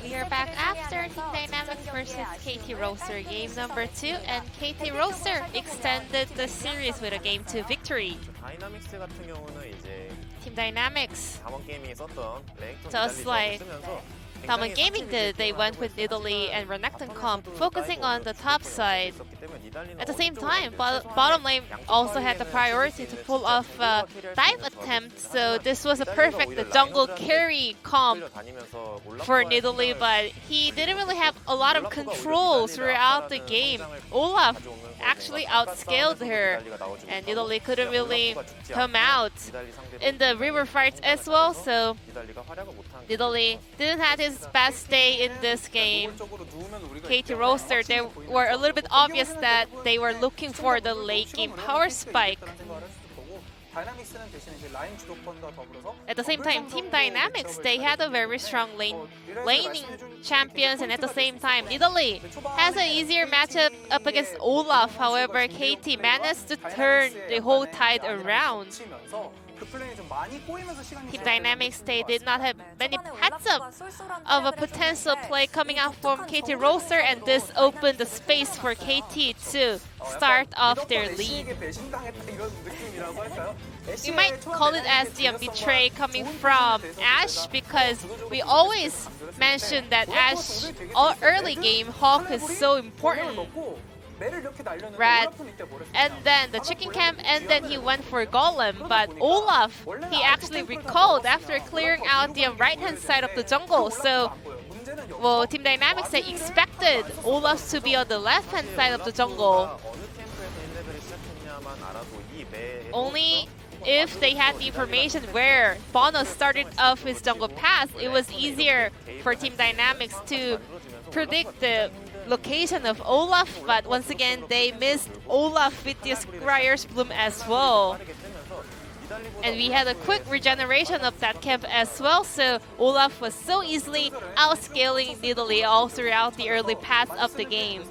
We are back after Team Dynamics versus KT Rolster game number 2, and KT Rolster extended the series with a game 2 victory. 다이나믹스 같은 경우는 이제 Team Dynamics, 담원 게이밍에 썼던 랭턴 just like 쓰면서 Damwon Gaming did, they went with Italy and Renekton comp, focusing on the top side. At the same time, bottom lane also had the priority to pull off a dive attempt, so this was a perfect jungle carry comp for Nidalee, but he didn't really have a lot of control throughout the game. Olaf actually outscaled her, and Nidalee couldn't really come out in the river fights as well, so Nidalee didn't have his best day in this game. KT Rolster, they were a little bit obvious that they were looking for the late game power spike. At the same time, Team Dynamics, they had a very strong laning champions, and at the same time, Nidalee has an easier matchup up against Olaf. However, KT managed to turn the whole tide around. Team Dynamics, they did not have many heads up of a potential play coming out from KT Rolster, and this opened the space for KT to start off their lead. You might call it as the betray coming from Ashe, because we always mention that Ashe early game Hawk is so important. Rat, and then the chicken camp, and then he went for Golem, but Olaf, he actually recalled after clearing out the right hand side of the jungle, so well, Team Dynamics, they expected Olaf to be on the left hand side of the jungle. Only if they had the information where Bono started off his jungle pass, it was easier for Team Dynamics to predict the location of Olaf, but once again they missed Olaf with the Scryer's Bloom as well. And we had a quick regeneration of that camp as well, so Olaf was so easily outscaling Nidalee all throughout the early paths of the game.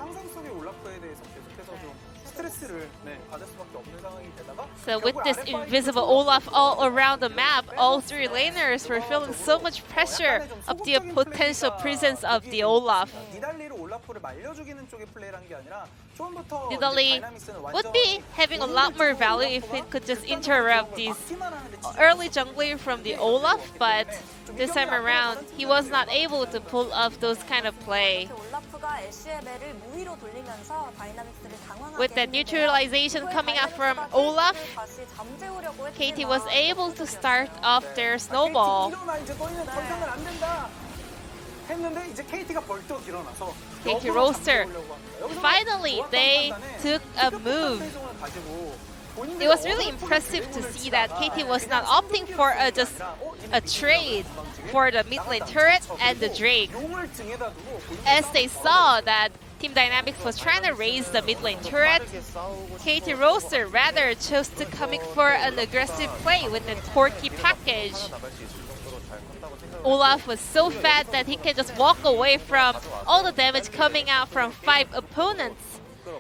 So with this invisible Olaf all around the map, all three laners were feeling so much pressure of the potential presence of the Olaf. Nidalee would be having a lot more value if it could just interrupt these early jungler from the Olaf, but this time around, he was not able to pull off those kind of play. With that neutralization coming out from Olaf, KT was able to start off their snowball. KT Rolster, finally they took a move. It was really impressive to see that KT was not opting for just a trade for the mid lane turret and the Drake, as they saw that Team Dynamics was trying to raise the mid lane turret. KT Rolster rather chose to coming for an aggressive play with the Corki package. Olaf was so fat that he can just walk away from all the damage coming out from 5 opponents.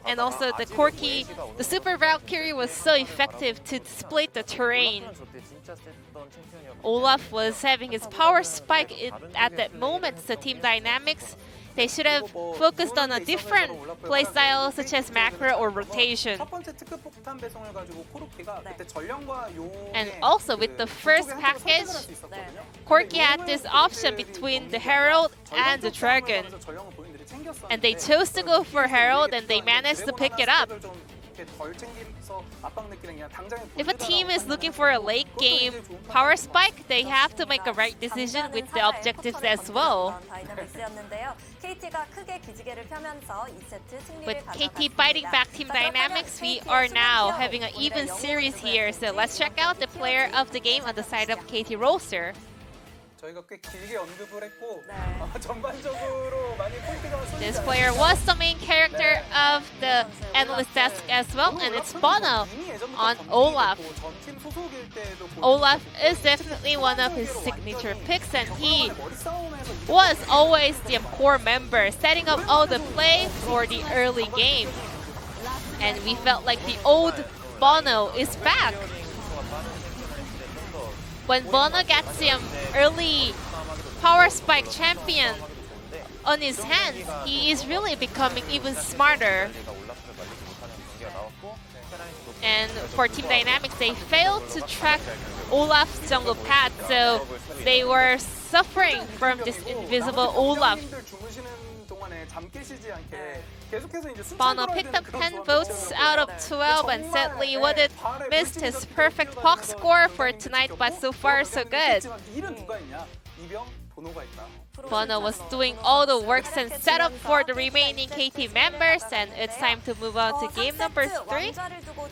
And also the Corki, the Super Valkyrie was so effective to split the terrain. Olaf was having his power spike at that moment, so Team Dynamics, they should have focused on a different playstyle such as macro or rotation. And also with the first package, Corki had this option between the Herald and the Dragon. And they chose to go for Herald, and they managed to pick it up. If a team is looking for a late game power spike, they have to make a right decision with the objectives as well. With KT fighting back Team Dynamics, we are now having an even series here. So let's check out the player of the game on the side of KT Rolster. This player was the main character of the analyst desk as well, and it's Bono on Olaf. Olaf is definitely one of his signature picks, and he was always the core member, setting up all the play for the early game. And we felt like the old Bono is back. When Bono gets him early power spike champion, on his hands. He is really becoming even smarter. And for Team Dynamics, they failed to track Olaf's jungle path, so they were suffering from this invisible Olaf. Bono picked up 10 votes out of 12, and sadly Wooded missed his perfect POC score for tonight, but so far so good. Bono was doing all the works and setup for the remaining KT members, and it's time to move on to game number 3.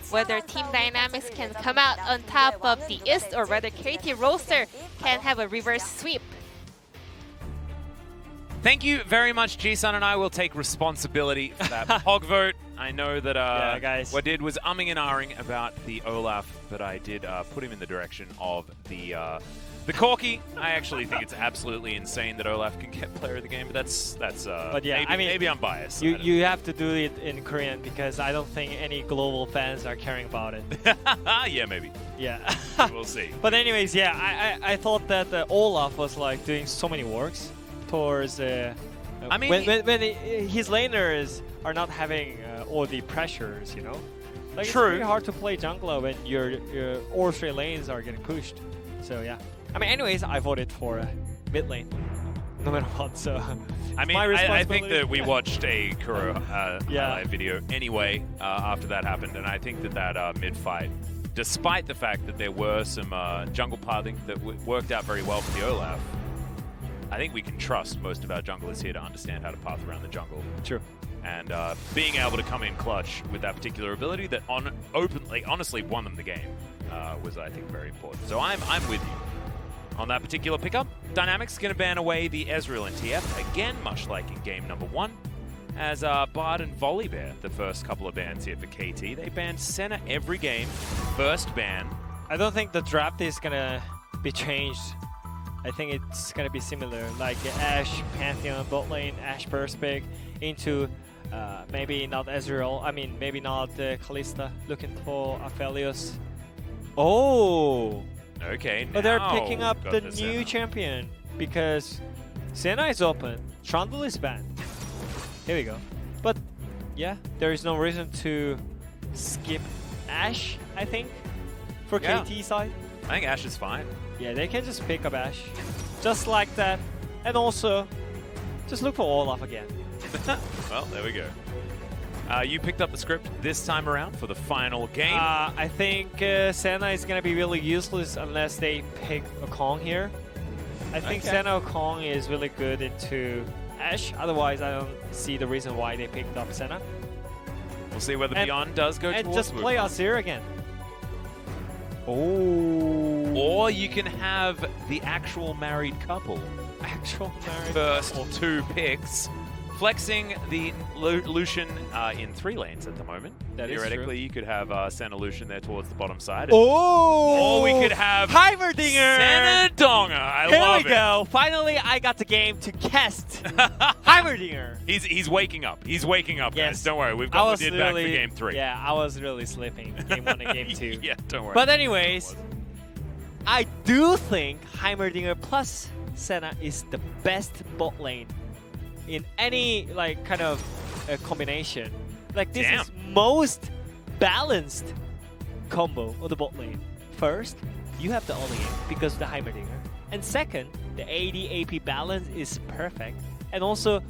Whether Team Dynamics can come out on top of the East, or whether KT Rolster can have a reverse sweep. Thank you very much, G-Sun, and I will take responsibility for that POG vote. I know that Wadid was umming and ahhing about the Olaf, but I did put him in the direction of the Corki. I actually think it's absolutely insane that Olaf can get player of the game, but that's but yeah, maybe I'm biased. You have to do it in Korean because I don't think any global fans are caring about it. Yeah, maybe. Yeah. We'll see. But anyways, yeah, I thought that Olaf was like doing so many works towards I mean, when his laners are not having all the pressures, you know. Like true. It's really hard to play jungler when your all three lanes are getting pushed. So yeah. I mean, anyways, I voted for mid lane, no matter what. So I mean, I think that we watched a Kuro highlight video anyway after that happened, and I think that mid fight, despite the fact that there were some jungle pathing that worked out very well for the Olaf, I think we can trust most of our junglers here to understand how to path around the jungle. True. And being able to come in clutch with that particular ability that honestly won them the game was, I think, very important. So I'm with you on that particular pickup. Dynamics going to ban away the Ezreal and TF, again, much like in game number 1. As Bard and Volibear, the first couple of bans here for KT, they banned Senna every game. First ban. I don't think the draft is going to be changed. I think it's going to be similar, like Ashe, Pantheon, bot lane, Ashe burst pick into maybe not Ezreal, I mean maybe not Kalista, looking for Aphelios. Oh! Okay, but they're picking up the new Senna champion because Senna is open, Trundle is banned. Here we go. But yeah, there is no reason to skip Ashe, I think, for KT side. I think Ashe is fine. Yeah, they can just pick up Ashe, just like that. And also, just look for Olaf again. Well, there we go. You picked up the script this time around for the final game. I think Senna is going to be really useless unless they pick a Kong here. I think Senna or Kong is really good into Ashe. Otherwise, I don't see the reason why they picked up Senna. We'll see whether Beyond does go towards just play Azir again. Oh. Or you can have the actual married couple. Actual married First couple. 2 picks. Flexing the Lucian in 3 lanes at the moment. Theoretically, you could have Senna Lucian there towards the bottom side. Oh! Or we could have Heimerdinger! Senna Donga. I love it. Here we go. Finally, I got the game to cast Heimerdinger. He's waking up. He's waking up, yes. guys. Don't worry. We've got Wadid back for game 3. Yeah, I was really sleeping game 1 and game 2. Yeah, don't worry. But anyways, I do think Heimerdinger plus Senna is the best bot lane in any like kind of combination. Like this is most balanced combo of the bot lane. First, you have the early game because of the Heimerdinger. And second, the AD AP balance is perfect. And also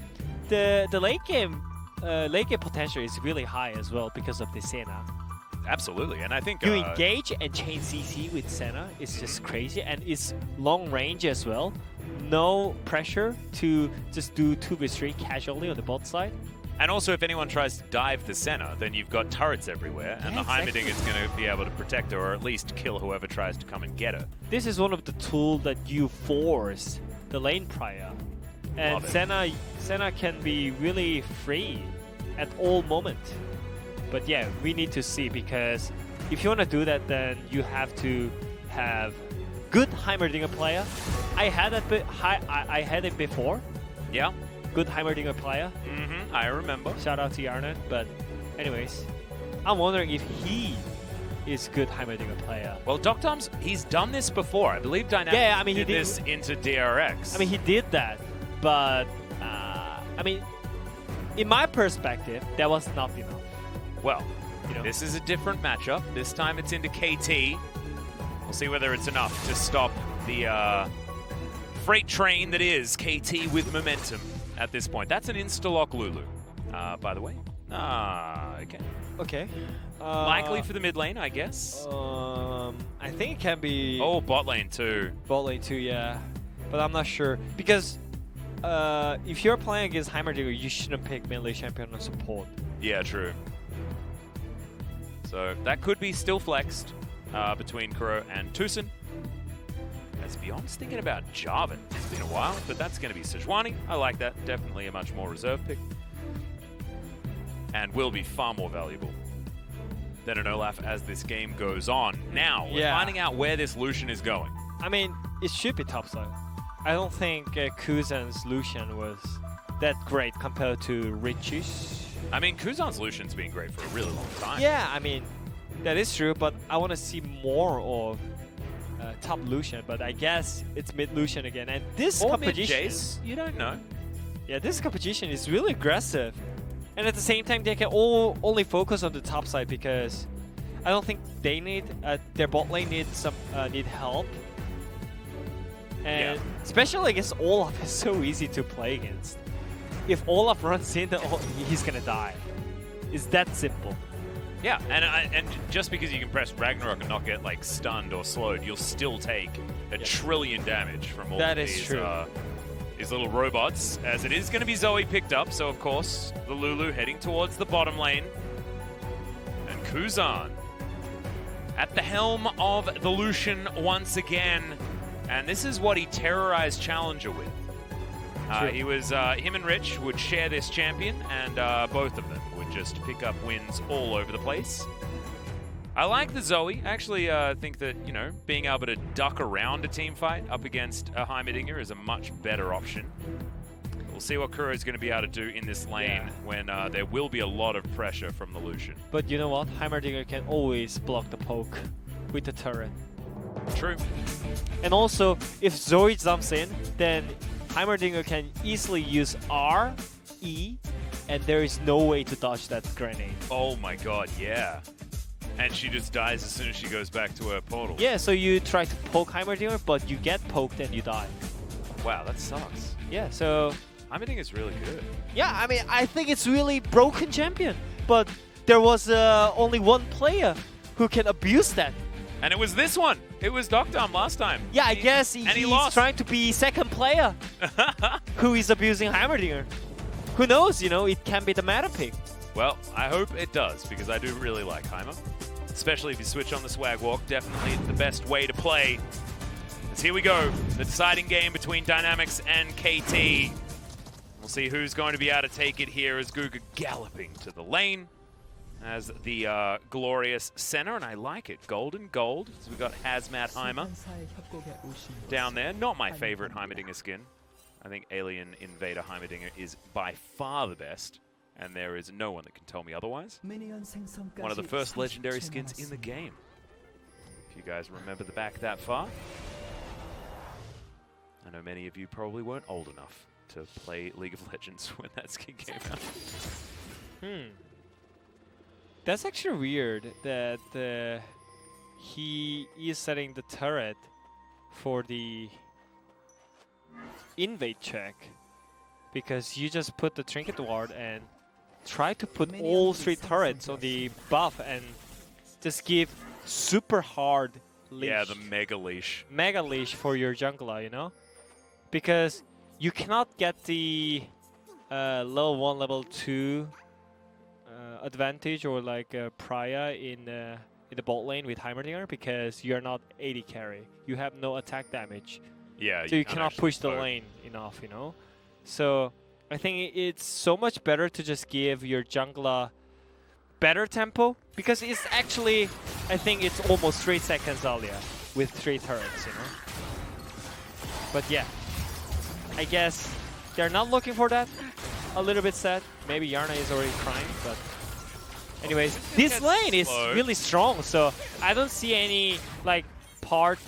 the late game potential is really high as well because of the Senna. Absolutely, and I think you engage and chain CC with Senna is just crazy, and it's long range as well. No pressure to just do 2v3 casually on the bot side. And also, if anyone tries to dive the Senna, then you've got turrets everywhere, and the Heimerdinger is going to be able to protect her, or at least kill whoever tries to come and get her. This is one of the tools that you force the lane prior. And Senna can be really free at all moments. But yeah, we need to see, because if you want to do that, then you have to have good Heimerdinger player. I had it before. Yeah. Good Heimerdinger player. I remember. Shout out to Yarnet. But anyways, I'm wondering if he is good Heimerdinger player. Well, Doctom's, he's done this before. I believe Dynamics did this into DRX. I mean, he did that, but I mean, in my perspective, that was not enough. Well, You know? this is a different matchup. This time it's into KT. We'll see whether it's enough to stop the freight train that is KT with momentum at this point. That's an insta-lock Lulu, by the way. Okay. Okay. Likely for the mid lane, I guess. I think it can be Oh, bot lane too. bot lane too, yeah. But I'm not sure. Because if you're playing against Heimerdinger, you shouldn't pick mid lane champion on support. Yeah, true. So that could be still flexed between Kuro and Tucson. As Beyond's thinking about Jarvan. It's been a while, but that's going to be Sejuani. I like that. Definitely a much more reserved pick. And will be far more valuable than an Olaf as this game goes on. Now, we're finding out where this Lucian is going. I mean, it should be topside. I don't think Kuzan's Lucian was that great compared to Richie's. I mean, Kuzan's Lucian's been great for a really long time. Yeah, I mean, that is true, but I want to see more of top Lucian, but I guess it's mid Lucian again. And this Or competition, mid Jace, you don't know. yeah, this competition is really aggressive. And at the same time, they can only focus on the top side because I don't think they need their bot lane need help. And especially against Olaf, it's so easy to play against. If Olaf runs in, he's gonna die. It's that simple. Yeah, and just because you can press Ragnarok and not get like stunned or slowed, you'll still take a trillion damage from all of these little robots. As it is going to be Zoe picked up, so of course the Lulu heading towards the bottom lane, and Kuzan at the helm of the Lucian once again, and this is what he terrorized Challenger with. He was him and Rich would share this champion, and both of them would just pick up wins all over the place. I like the Zoe. I actually think that, you know, being able to duck around a team fight up against a Heimerdinger is a much better option. We'll see what Kuro is going to be able to do in this lane when there will be a lot of pressure from the Lucian. But you know what? Heimerdinger can always block the poke with the turret. True. And also, if Zoe jumps in, then Heimerdinger can easily use R, E, and there is no way to dodge that grenade. Oh my god, yeah. And she just dies as soon as she goes back to her portal. Yeah, so you try to poke Heimerdinger, but you get poked and you die. Wow, that sucks. Yeah, so... Heimerdinger's really good. Yeah, I mean, I think it's really broken champion. But there was only one player who can abuse that. And it was this one. It was Doctom last time. Yeah, I guess he's lost. trying to be second player who is abusing Heimerdinger. Who knows, you know, it can be the meta pick. Well, I hope it does, because I do really like Heimer. Especially if you switch on the swag walk, definitely the best way to play. As here we go, the deciding game between Dynamics and KT. We'll see who's going to be able to take it here as Guga galloping to the lane as the glorious center, and I like it. Golden gold. So we've got Hazmat Heimer down there. Not my favorite Heimerdinger skin. I think Alien Invader Heimerdinger is by far the best, and there is no one that can tell me otherwise. One of the first legendary skins in the game. If you guys remember the back that far. I know many of you probably weren't old enough to play League of Legends when that skin came out. That's actually weird that he is setting the turret for the invade check, because you just put the trinket ward and try to put all 3 turrets on the buff and just give super hard leash. Yeah, the mega leash. Mega leash for your jungler, you know? Because you cannot get the level 1, level 2 advantage or like Priya in the bot lane with Heimerdinger, because you're not 80 carry. You have no attack damage. Yeah, so you cannot push the lane enough, you know? So I think it's so much better to just give your jungler better tempo, because it's actually, I think it's almost 3 seconds earlier with 3 turrets, you know? But yeah, I guess they're not looking for that. A little bit sad. Maybe Yarna is already crying, but anyways, this lane is really strong, so I don't see any like part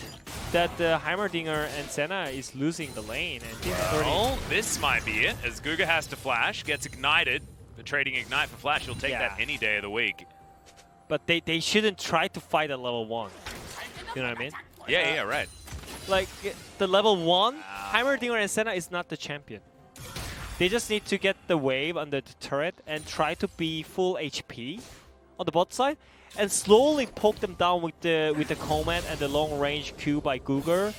that Heimerdinger and Senna is losing the lane, and this is already... Oh, this might be it, as Guga has to flash, gets ignited. The trading ignite for flash, he'll take that any day of the week. But they shouldn't try to fight at level 1. You know what I mean? Yeah, right. Like, the level 1, Heimerdinger and Senna is not the champion. They just need to get the wave under the turret and try to be full HP on the bot side, and slowly poke them down with the command and the long range Q by Guga,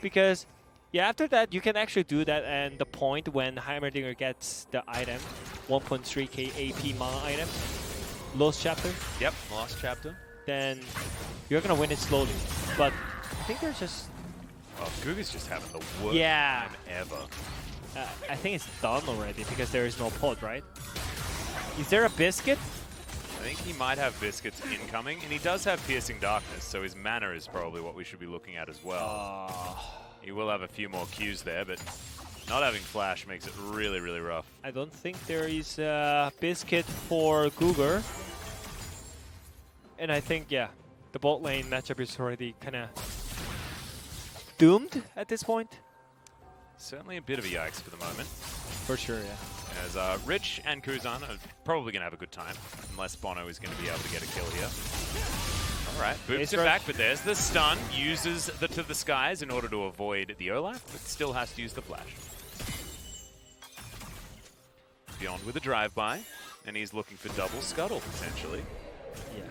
because after that you can actually do that. And the point when Heimerdinger gets the item, 1.3k AP mana item, Lost Chapter. Yep, Lost Chapter. Then you're gonna win it slowly. But I think they're just... Oh, Guga's just having the worst time ever. I think it's done already because there is no pod, right? Is there a biscuit? I think he might have biscuits incoming, and he does have Piercing Darkness, so his mana is probably what we should be looking at as well. He will have a few more Qs there, but not having flash makes it really, really rough. I don't think there is a biscuit for Guga. And I think, the bot lane matchup is already kind of doomed at this point. Certainly a bit of a yikes for the moment. For sure, yeah. As Rich and Kuzan are probably going to have a good time, unless Bono is going to be able to get a kill here. All right, boots it back, but there's the stun. Uses the To the Skies in order to avoid the Olaf, but still has to use the flash. Beyond with a drive-by, and he's looking for double scuttle, potentially. Yeah.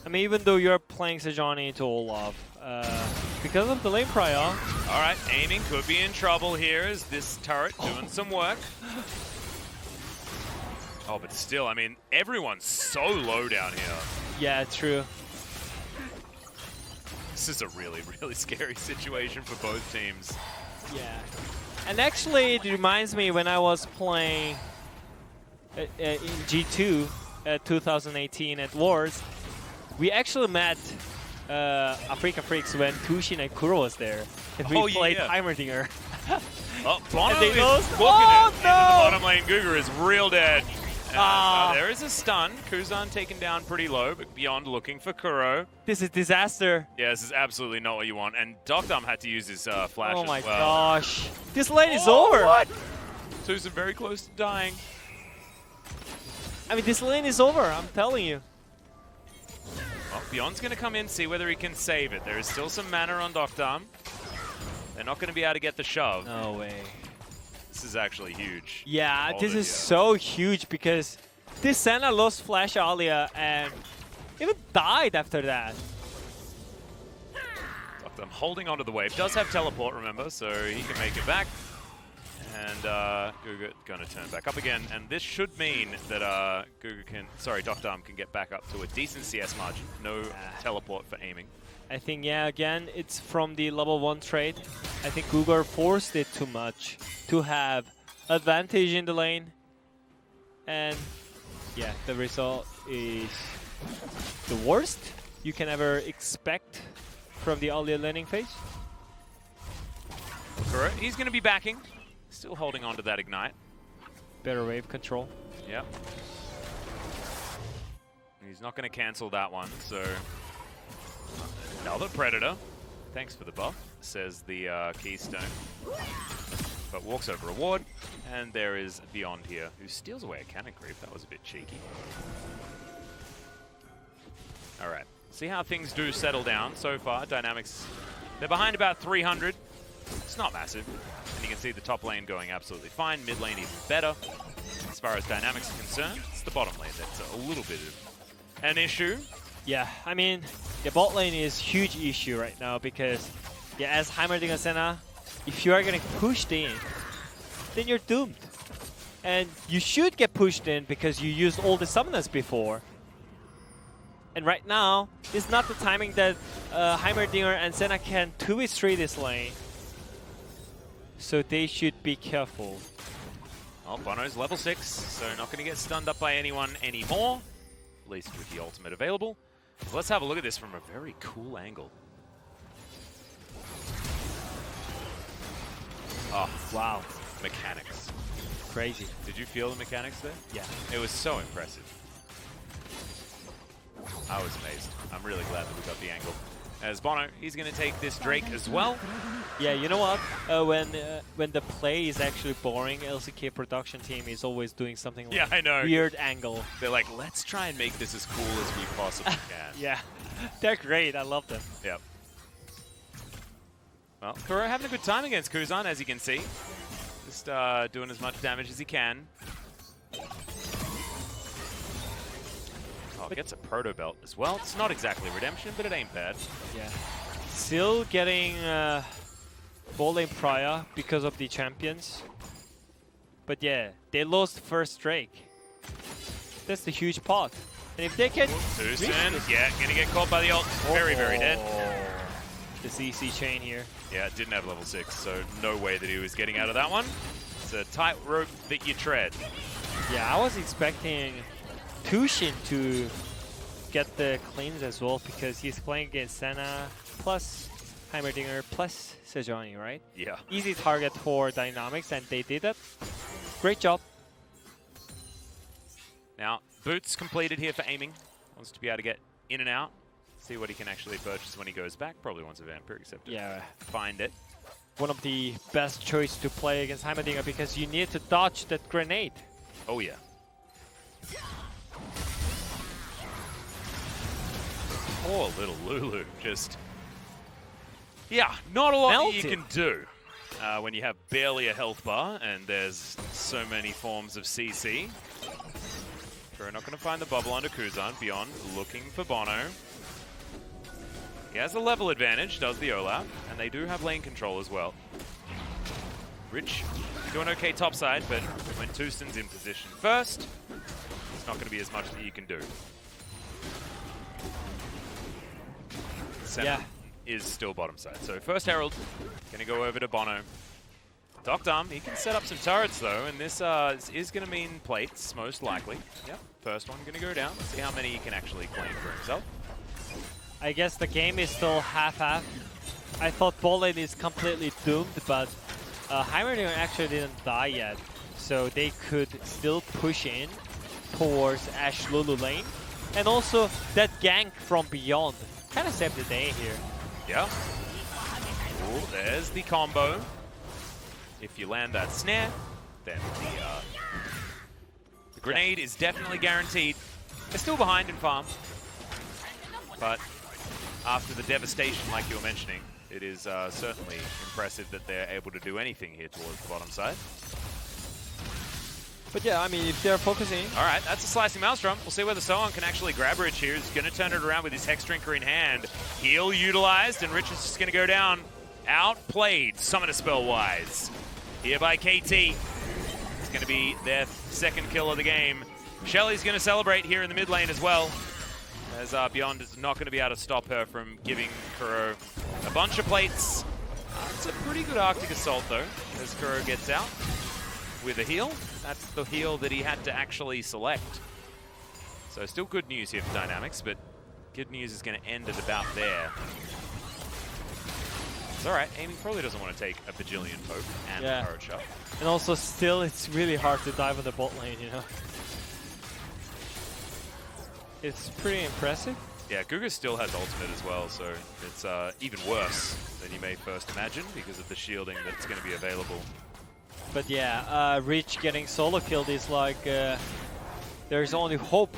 I mean, even though you're playing Sejuani to Olaf, because of the lane prior... All right, aiming could be in trouble here. Is this turret doing some work? Oh, but still, I mean, everyone's so low down here. Yeah, true. This is a really, really scary situation for both teams. Yeah. And actually, it reminds me when I was playing in G2 2018 at Worlds, we actually met Africa Freaks when Tushin and Kuro was there. And we played Heimerdinger. Oh, Bono and they is lost. booking Oh, it. no! And the bottom lane, Guga is real dead. There is a stun. Kuzan taken down pretty low, but Beyond looking for Kuro. This is disaster. Yeah, this is absolutely not what you want. And Dokdam had to use his flash Oh my as well. gosh. This lane is over. What? Tucson very close to dying. I mean, this lane is over, I'm telling you. Well, Beyond's going to come in, see whether he can save it. There is still some mana on Dokdam. They're not going to be able to get the shove. No way. This is actually huge. Yeah, this is so huge because this Senna lost flash earlier and even died after that. Dokdam holding onto the wave. Does have teleport, remember, so he can make it back. And Guga going to turn back up again. And this should mean that Dokdam can get back up to a decent CS margin. No teleport for aiming. I think, again, it's from the level 1 trade. I think Guga forced it too much to have advantage in the lane. And the result is the worst you can ever expect from the earlier laning phase. Correct. He's going to be backing. Still holding on to that ignite. Better wave control. Yep. He's not going to cancel that one, so... Another Predator. Thanks for the buff, says the Keystone. But walks over a ward, and there is Beyond here, who steals away a Cannon Creep. That was a bit cheeky. Alright, see how things do settle down so far. Dynamics, they're behind about 300. It's not massive. And you can see the top lane going absolutely fine. Mid lane even better. As far as Dynamics are concerned, it's the bottom lane that's a little bit of an issue. Yeah, I mean, the bot lane is a huge issue right now because, as Heimerdinger Senna, if you are getting pushed in, then you're doomed. And you should get pushed in because you used all the summoners before. And right now, it's not the timing that Heimerdinger and Senna can 2v3 this lane. So they should be careful. Well, Bono's level 6, so not going to get stunned up by anyone anymore. At least with the ultimate available. Let's have a look at this from a very cool angle. Oh, wow. Mechanics. Crazy. Did you feel the mechanics there? Yeah. It was so impressive. I was amazed. I'm really glad that we got the angle. as Bono, he's going to take this Drake as well. Yeah, you know what? When the play is actually boring, LCK production team is always doing something like Yeah, I know. weird angle. They're like, let's try and make this as cool as we possibly can. Yeah, they're great. I love them. Yep. Well, Kuro having a good time against Kuzan, as you can see. Just doing as much damage as he can. Oh, gets a proto belt as well. It's not exactly redemption, but it ain't bad. Yeah. Still getting ball lane prior because of the champions. But yeah, they lost first Drake. That's the huge pot. And if they can... Tucson, yeah, gonna get caught by the ult. Very, very dead. The CC chain here. Yeah, it didn't have level 6, so no way that he was getting out of that one. It's a tight rope that you tread. Yeah, I was expecting Tushin to get the cleans as well because he's playing against Senna plus Heimerdinger plus Sejuani, right? Yeah. Easy target for Dynamics, and they did that. Great job. Now, Boots completed here for aiming. Wants to be able to get in and out. See what he can actually purchase when he goes back. Probably wants a Vampire, except to find it. One of the best choice to play against Heimerdinger because you need to dodge that grenade. Oh, yeah. Poor little Lulu. Just, yeah, not a lot that you can do when you have barely a health bar and there's so many forms of CC. We're not going to find the bubble under Kuzan. Beyond looking for Bono. He has a level advantage, does the Olaf, and they do have lane control as well. Rich doing okay topside, but when Tucson's in position first, it's not going to be as much that you can do. Senna is still bottom side. So first Herald, going to go over to Bono. Docdom, he can set up some turrets though, and this is going to mean plates, most likely. Yep, first one going to go down. Let's see how many he can actually claim for himself. I guess the game is still half-half. I thought ball lane is completely doomed, but Heimerdinger actually didn't die yet. So they could still push in towards Ashe Lulu lane. And also that gank from beyond kind of saved the day here. Yeah. Ooh, there's the combo. If you land that snare, then the grenade is definitely guaranteed. They're still behind in farm. But after the devastation, like you were mentioning, it is certainly impressive that they're able to do anything here towards the bottom side. But yeah, I mean, if they're focusing... All right, that's a Slicing Maelstrom. We'll see whether Sohan can actually grab Rich here. He's going to turn it around with his Hex Drinker in hand. Heal utilized, and Rich is just going to go down. Outplayed, Summoner Spell-wise. Here by KT. It's going to be their second kill of the game. Shelly's going to celebrate here in the mid lane as well, as Beyond is not going to be able to stop her from giving Kuro a bunch of plates. It's a pretty good Arctic Assault, though, as Kuro gets out with a heal. That's the heal that he had to actually select. So still good news here for Dynamics, but good news is going to end at about there. It's all right. Aiming probably doesn't want to take a bajillion poke and a turret shot. And also still, it's really hard to dive on the bot lane, you know. It's pretty impressive. Yeah, Guga still has ultimate as well, so it's even worse than you may first imagine because of the shielding that's going to be available. But yeah, Rich getting solo killed is like there's only hope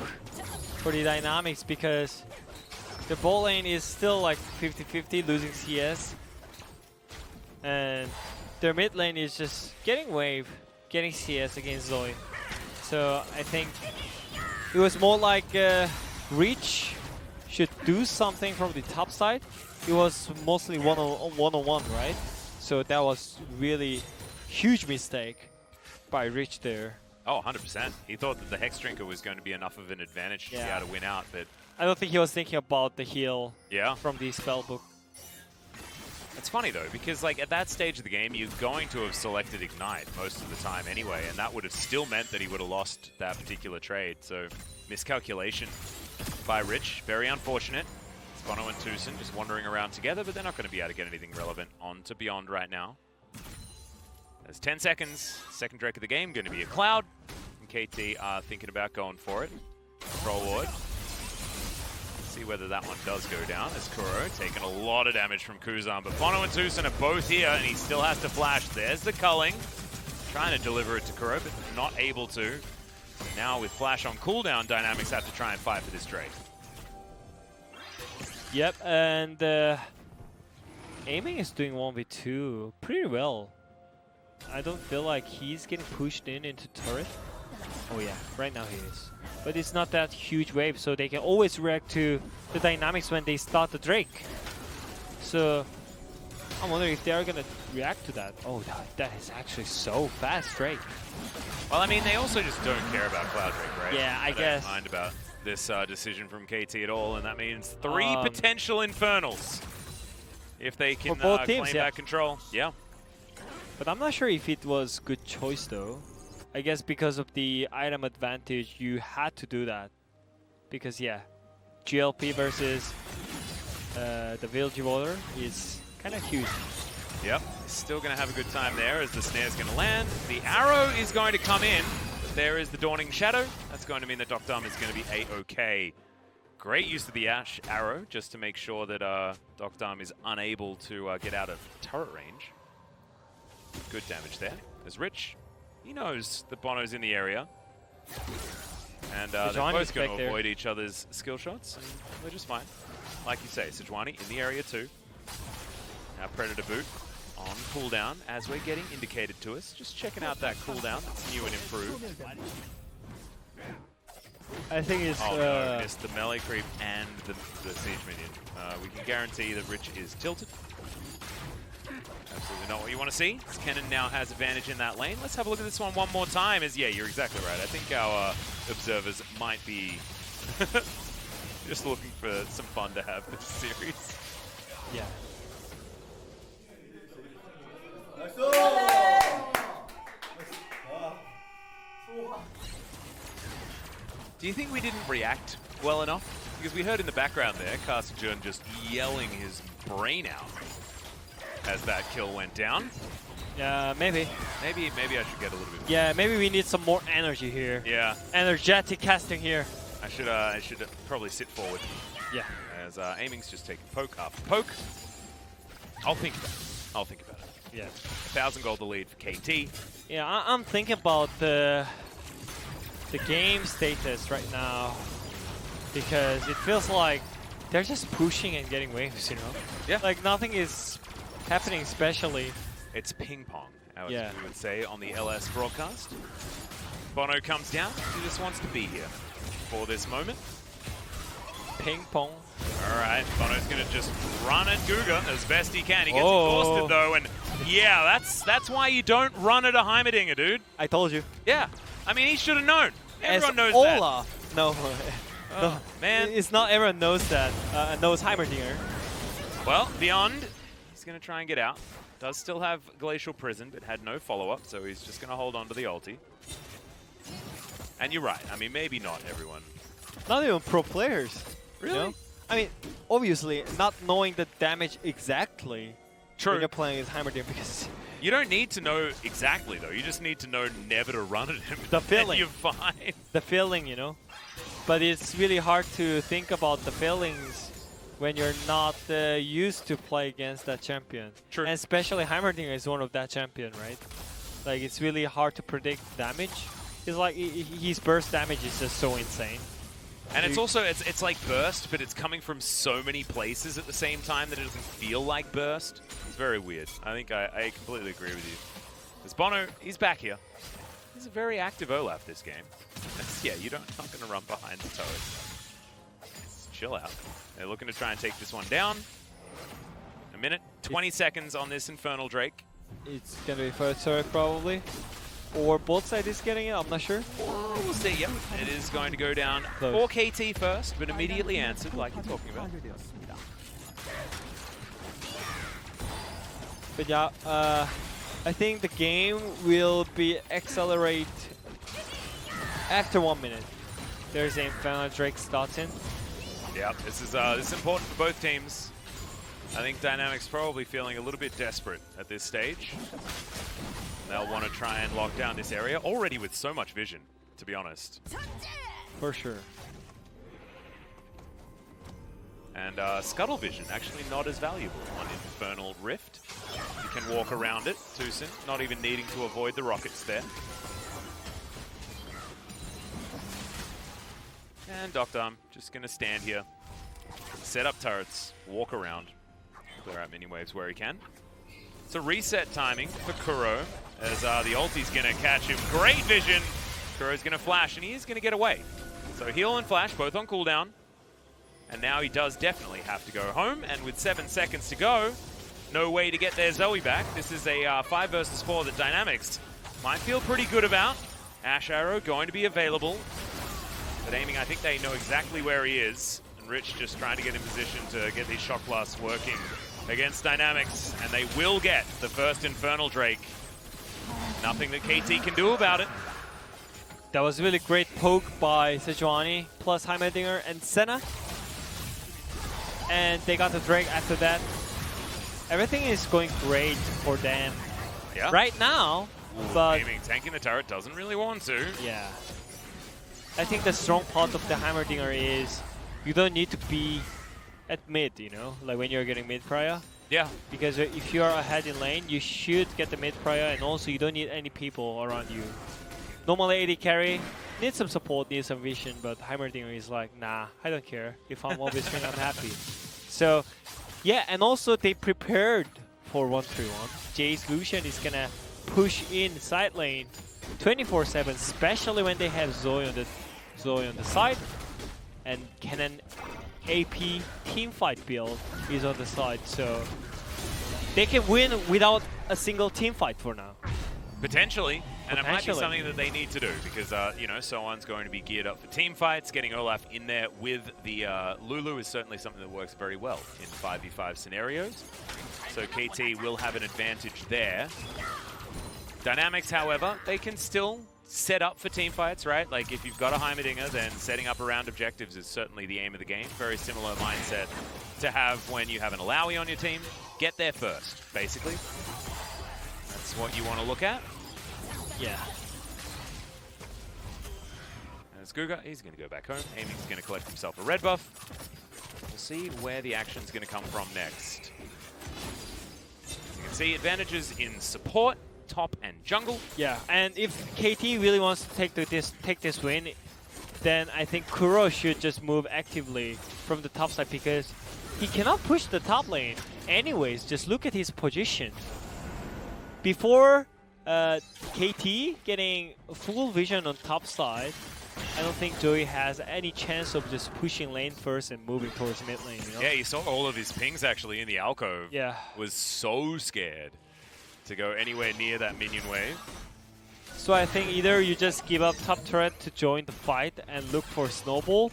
for the Dynamics because the bot lane is still like 50-50 losing CS. And their mid lane is just getting wave, getting CS against Zoe. So I think it was more like Reach should do something from the top side. It was mostly one-on-one, right? So that was really huge mistake by Reach there. Oh, 100%. He thought that the Hex Drinker was going to be enough of an advantage to be able to win out, but... I don't think he was thinking about the heal from the spellbook. It's funny though, because like at that stage of the game, you're going to have selected Ignite most of the time anyway, and that would have still meant that he would have lost that particular trade. So miscalculation by Rich, very unfortunate. It's Bono and Tucson just wandering around together, but they're not going to be able to get anything relevant onto Beyond right now. There's 10 seconds, second Drake of the game, going to be a Cloud. And KT are thinking about going for it. Troll Ward. See whether that one does go down, as Kuro taking a lot of damage from Kuzan. But Bono and Tucson are both here, and he still has to flash. There's the culling. Trying to deliver it to Kuro, but not able to. Now with flash on cooldown, Dynamics have to try and fight for this Drake. Yep, and aiming is doing 1v2 pretty well. I don't feel like he's getting pushed into turret. Oh yeah, right now he is. But it's not that huge wave, so they can always react to the Dynamics when they start the Drake. So I'm wondering if they are gonna react to that. Oh, that is actually so fast, Drake. Well, I mean, they also just don't care about Cloud Drake, right? Yeah, I they guess. Don't mind about this decision from KT at all, and that means 3 potential Infernals. If they can for both claim teams, yeah. that control. Yeah. But I'm not sure if it was good choice though. I guess because of the item advantage, you had to do that. Because yeah, GLP versus the VLG Water is kind of huge. Yep, still going to have a good time there as the snare's going to land. The arrow is going to come in. There is the Dawning Shadow. That's going to mean that Dokdam is going to be A-OK. Great use of the Ash arrow just to make sure that Dokdam is unable to get out of turret range. Good damage there. There's Rich. He knows that Bono's in the area. And they're both going to avoid each other's skill shots, and they're just fine. Like you say, Sejuani in the area too. Now Predator Boot on cooldown as we're getting indicated to us. Just checking out that cooldown. It's new and improved. I think it's... Oh no, missed the melee creep and the siege minion. We can guarantee that Rich is tilted. Absolutely not what you want to see. Kennen now has advantage in that lane. Let's have a look at this one more time. Yeah, you're exactly right. I think our observers might be just looking for some fun to have this series. Yeah. Do you think we didn't react well enough? Because we heard in the background there, Carson Jun just yelling his brain out as that kill went down. Yeah, maybe. Maybe I should get a little bit more. Yeah, maybe we need some more energy here. Yeah. Energetic casting here. I should probably sit forward. Yeah. As aiming's just taking poke after poke. I'll think about it. I'll think about it. Yeah. 1,000 gold the lead for KT. Yeah, I'm thinking about the game status right now, because it feels like they're just pushing and getting waves, you know? Yeah. Like nothing is happening especially. It's ping pong, as Yeah. we would say on the LS broadcast. Bono comes down. He just wants to be here for this moment. Ping pong. All right, Bono's going to just run at Guga as best he can. He gets exhausted though, and yeah, that's why you don't run at a Heimerdinger, dude. I told you. Yeah, I mean, he should have known. Everyone knows Olaf. that. No. Oh, man. It's not everyone knows that. Knows Heimerdinger. Well, Beyond, he's going to try and get out. Does still have Glacial Prison, but had no follow-up, so he's just going to hold on to the ulti. And you're right. I mean, maybe not everyone. Not even pro players. Really? You know? I mean, obviously, not knowing the damage exactly True. when you're playing as Heimerdinger, because You don't need to know exactly, though. You just need to know never to run at him. The feeling. And you're fine. the feeling, you know. But it's really hard to think about the feelings when you're not used to play against that champion. True. And especially Heimerdinger is one of that champion, right? Like, it's really hard to predict damage. It's like his burst damage is just so insane. And it's also, it's like burst, but it's coming from so many places at the same time that it doesn't feel like burst. It's very weird. I think I completely agree with you. Because Bono, he's back here. He's a very active Olaf this game. Yeah, you're not going to run behind the turret. Just chill out. They're looking to try and take this one down. A minute, 20 seconds on this Infernal Drake. It's going to be first turret probably. Or both sides is getting it, I'm not sure. We'll see, yep. It is going to go down for KT first, but immediately answered, like you're talking about. But yeah, I think the game will be accelerate after 1 minute. There's an Infernal Drake starts in. Yeah, this is important for both teams. I think Dynamics probably feeling a little bit desperate at this stage. They'll want to try and lock down this area, already with so much vision, to be honest. For sure. And Scuttle Vision, actually not as valuable on Infernal Rift. You can walk around it, Tucson, not even needing to avoid the rockets there. And Doctor, just going to stand here, set up turrets, walk around, clear out mini waves where he can. It's a reset timing for Kuro, as the ulti's going to catch him. Great vision! Kuro's going to flash, and he is going to get away. So heal and flash, both on cooldown. And now he does definitely have to go home, and with 7 seconds to go, no way to get their Zoe back. This is a 5 versus 4 that Dynamics might feel pretty good about. Ash Arrow going to be available. But aiming, I think they know exactly where he is. And Rich just trying to get in position to get these shock blasts working against Dynamics. And they will get the first Infernal Drake. Nothing that KT can do about it. That was a really great poke by Sejuani plus Heimerdinger and Senna. And they got the Drake after that. Everything is going great for them right now. But aiming, tanking the turret doesn't really want to. Yeah. I think the strong part of the Heimerdinger is you don't need to be at mid, you know, like when you're getting mid prior. Yeah. Because if you're ahead in lane, you should get the mid prior, and also you don't need any people around you. Normally AD carry needs some support, needs some vision, but Heimerdinger is like, nah, I don't care. If I'm always winning, I'm happy. So, yeah, and also they prepared for 1-3-1. Jace Lucian is gonna push in side lane 24/7, especially when they have Zoe on the side, and Kennen AP teamfight build is on the side, so they can win without a single teamfight for now. Potentially. And it might be something that they need to do because, you know, Soan's going to be geared up for team fights. Getting Olaf in there with the Lulu is certainly something that works very well in 5v5 scenarios. So KT will have an advantage there. Dynamics, however, they can still set up for team fights, right? Like if you've got a Heimerdinger, then setting up around objectives is certainly the aim of the game. Very similar mindset to have when you have an Alawi on your team. Get there first, basically. That's what you want to look at. Yeah. As Guga, he's going to go back home. Aiming's going to collect himself a red buff. We'll see where the action's going to come from next. You can see advantages in support, top, and jungle. Yeah, and if KT really wants to take this win, then I think Kuro should just move actively from the top side because he cannot push the top lane. Anyways, just look at his position. Before KT getting full vision on top side, I don't think Joey has any chance of just pushing lane first and moving towards mid lane, you know? Yeah, you saw all of his pings actually in the alcove. Yeah. Was so scared to go anywhere near that minion wave. So I think either you just give up top turret to join the fight and look for snowball,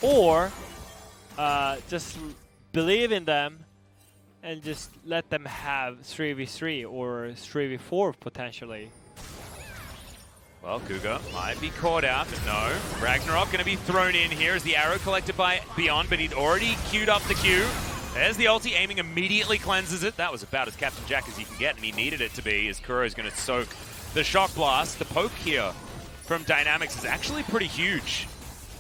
or just believe in them and just let them have 3v3 or 3v4 potentially. Well, Guga might be caught out, but no. Ragnarok going to be thrown in here as the arrow collected by Beyond, but he'd already queued up the Q. There's the ulti, aiming immediately cleanses it. That was about as Captain Jack as you can get, and he needed it to be, as Kuro's going to soak the shock blast. The poke here from Dynamics is actually pretty huge,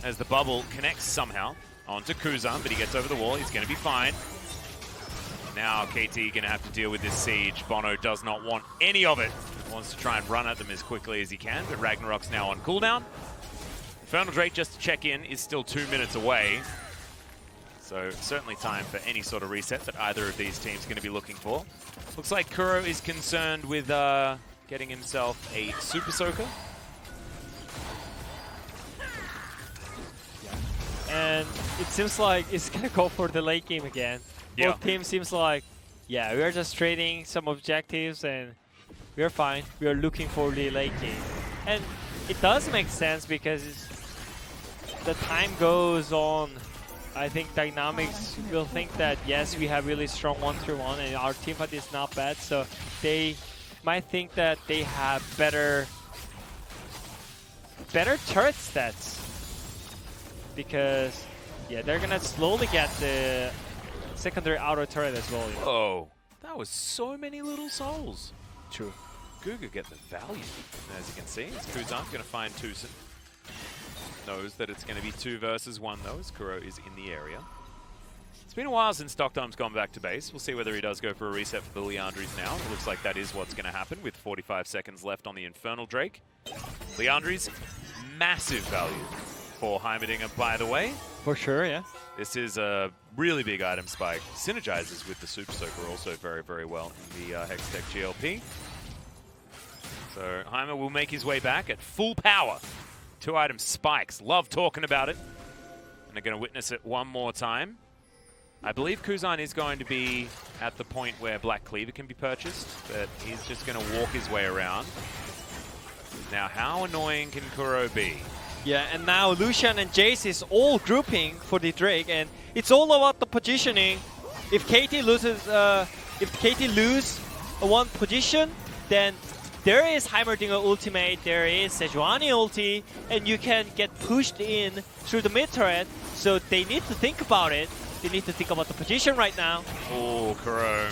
as the bubble connects somehow onto Kuzan, but he gets over the wall. He's going to be fine. Now KT going to have to deal with this siege. Bono does not want any of it. Wants to try and run at them as quickly as he can, but Ragnarok's now on cooldown. Infernal Drake, just to check in, is still 2 minutes away. So certainly time for any sort of reset that either of these teams going to be looking for. Looks like Kuro is concerned with getting himself a Super Soaker. And it seems like it's going to go for the late game again. Yeah. Both teams seems like, yeah, we are just trading some objectives and we're fine. We are looking for the late game. And it does make sense because the time goes on. I think Dynamics will think that, yes, we have really strong 1-3-1 and our teamfight is not bad. So they might think that they have better turret stats. Because, yeah, they're going to slowly get the secondary outer turret as well. Whoa, oh, that was so many little souls. True. Guga get the value. As you can see, Kuzan's going to find Tucson. Knows that it's going to be 2 versus 1 though, as Kuro is in the area. It's been a while since Doctom's gone back to base. We'll see whether he does go for a reset for the Leandries now. It looks like that is what's going to happen with 45 seconds left on the Infernal Drake. Leandries, massive value for Heimerdinger, by the way. For sure, yeah. This is a really big item spike. Synergizes with the Super Soaker also very, very well in the Hextech GLP. So Heimer will make his way back at full power. 2 item spikes. Love talking about it. And they're going to witness it one more time. I believe Kuzan is going to be at the point where Black Cleaver can be purchased, but he's just going to walk his way around. Now, how annoying can Kuro be? Yeah, and now Lucian and Jace is all grouping for the Drake, and it's all about the positioning. If KT loses, one position, then there is Heimerdinger ultimate, there is Sejuani ulti, and you can get pushed in through the mid turret. So they need to think about it. They need to think about the position right now. Oh, Kuro.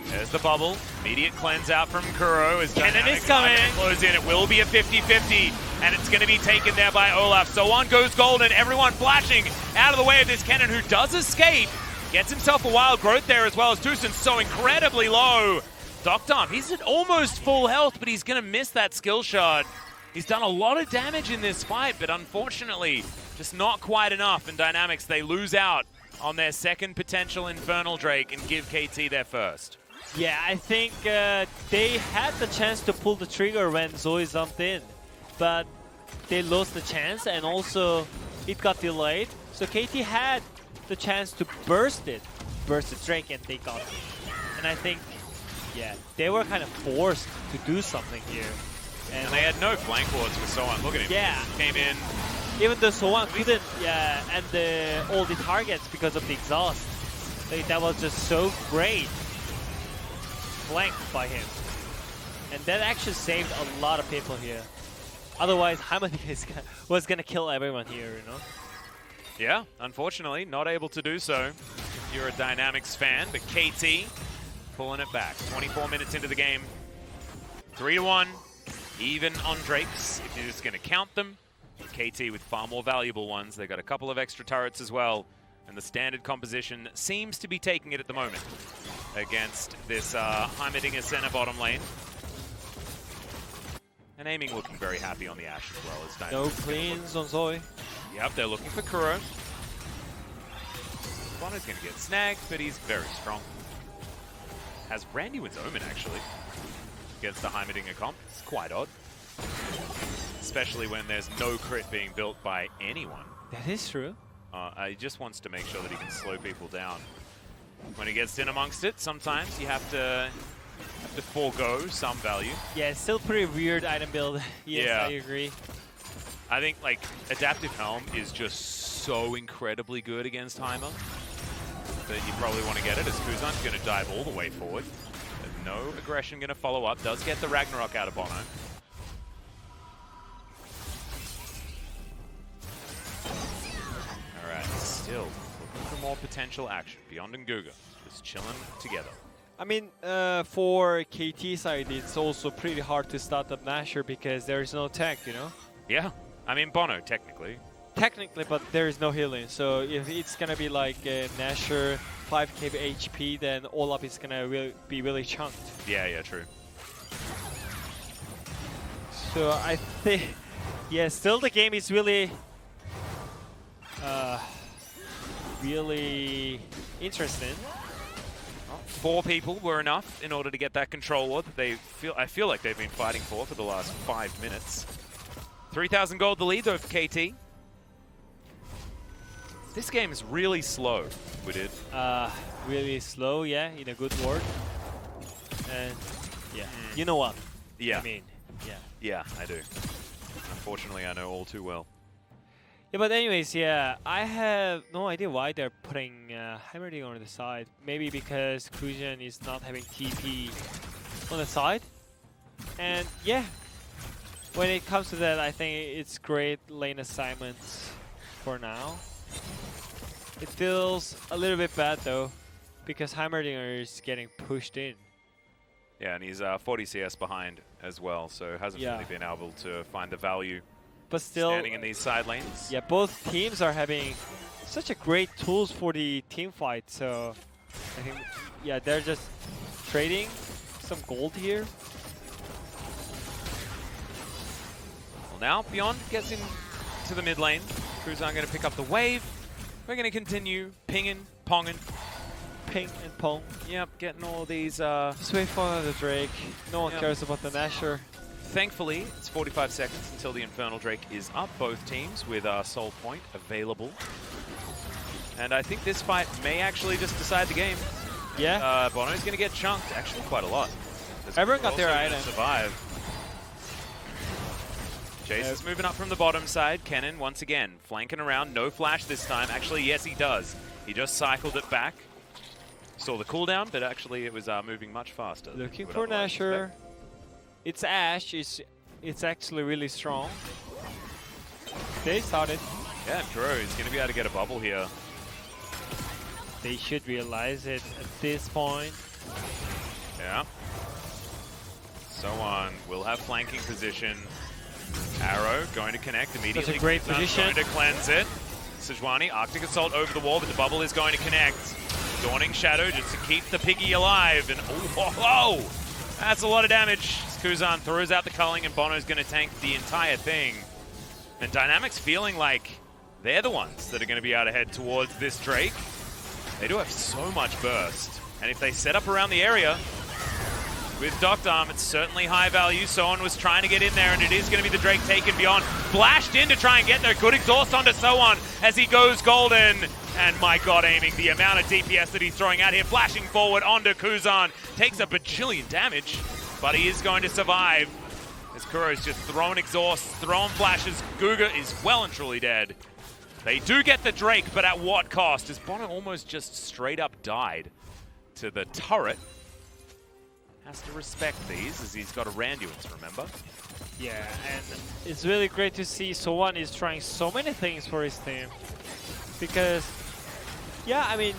There's the bubble. Immediate cleanse out from Kuro as Cannon is coming. Close in. It will be a 50-50, and it's going to be taken there by Olaf. So on goes Golden. Everyone flashing out of the way of this cannon, who does escape. Gets himself a wild growth there as well as Tucson so incredibly low. Doctom, he's at almost full health, but he's going to miss that skill shot. He's done a lot of damage in this fight, but unfortunately, just not quite enough. And Dynamics, they lose out on their second potential Infernal Drake and give KT their first. Yeah, I think they had the chance to pull the trigger when Zoe jumped in, but they lost the chance, and also it got delayed. So KT had the chance to burst the Drake, and they got it. And I think, yeah, they were kind of forced to do something here. And they had no flank wards for Soan. Look at him. Yeah. Came in. Even though Soan couldn't end all the targets because of the exhaust. Like, that was just so great. Flanked by him. And that actually saved a lot of people here. Otherwise, Heimerdinger was going to kill everyone here, you know? Yeah, unfortunately, not able to do so. If you're a Dynamics fan, but KT pulling it back. 24 minutes into the game. 3-1. Even on Drakes, if you're just going to count them. KT with far more valuable ones. They've got a couple of extra turrets as well. And the standard composition seems to be taking it at the moment against this Heimerdinger center bottom lane. And aiming looking very happy on the Ashe as well as Dynamics. No cleans on Zoe. Yep, they're looking for Kuro. Bono's going to get snagged, but he's very strong. Has Brandywin's Omen actually against the Heimerdinger comp. It's quite odd. Especially when there's no crit being built by anyone. That is true. He just wants to make sure that he can slow people down. When he gets in amongst it, sometimes you have to forego some value. Yeah, it's still pretty weird item build. Yes, yeah. I agree. I think like Adaptive Helm is just so incredibly good against Heimer that you probably want to get it, as Kuzan's going to dive all the way forward. But no aggression going to follow up. Does get the Ragnarok out of Bono. Alright, still looking for more potential action. Beyond and Guga just chilling together. I mean, for KT side, it's also pretty hard to start the Nasher because there is no tech, you know? Yeah, I mean Bono, technically. Technically, but there is no healing. So if it's gonna be like a Nasher 5k HP, then Olaf is gonna be really chunked. Yeah, yeah, true. So I think, yeah, still the game is really, really interesting. 4 people were enough in order to get that control ward that I feel like they've been fighting for the last 5 minutes. 3,000 gold the lead though for KT. This game is really slow, we did. Really slow, yeah, in a good word. And yeah, you know what? Yeah. I mean, yeah. Yeah, I do. Unfortunately, I know all too well. Yeah, but anyways, yeah, I have no idea why they're putting Heimerdinger on the side. Maybe because Kuzan is not having TP on the side. And yeah, when it comes to that, I think it's great lane assignments for now. It feels a little bit bad though, because Heimerdinger is getting pushed in. Yeah, and he's 40 CS behind as well, so hasn't really been able to find the value but still standing in these side lanes. Yeah, both teams are having such a great tools for the team fight. So I think, yeah, they're just trading some gold here. Well, now Beyond gets into the mid lane. Kuzan going to pick up the wave. We're going to continue pinging, ponging. Ping and pong. Yep, getting all these. Just wait for another Drake. No one Yep. cares about the Nasher. Thankfully, it's 45 seconds until the Infernal Drake is up. Both teams with Soul Point available. And I think this fight may actually just decide the game. Yeah. Bono's going to get chunked, actually quite a lot. Everyone got their Also gonna item. Survive. Jace is moving up from the bottom side. Kennen, once again, flanking around. No flash this time. Actually, yes, he does. He just cycled it back. Saw the cooldown, but actually it was moving much faster. Looking for Nasher. It's Ashe. It's actually really strong. They started. Yeah, Kuro is going to be able to get a bubble here. They should realize it at this point. Yeah. So on. We'll have flanking position. Arrow going to connect immediately. That's a great Kuzan position. Going to cleanse it. Sejuani, Arctic Assault over the wall, but the bubble is going to connect. Dawning Shadow just to keep the piggy alive. And oh, that's a lot of damage. Kuzan throws out the culling, and Bono's going to tank the entire thing. And Dynamics feeling like they're the ones that are going to be able to head towards this Drake. They do have so much burst. And if they set up around the area with Docked Arm, it's certainly high value. Soan was trying to get in there, and it is going to be the Drake taken Beyond. Flashed in to try and get there. Good exhaust onto Soan as he goes golden. And my god, aiming the amount of DPS that he's throwing out here. Flashing forward onto Kuzan. Takes a bajillion damage, but he is going to survive. As Kuro's just throwing exhausts, throwing flashes. Guga is well and truly dead. They do get the Drake, but at what cost? As Bono almost just straight up died to the turret. Has to respect these, as he's got a Randuin's, remember? Yeah, and it's really great to see Soan is trying so many things for his team. Because, yeah, I mean,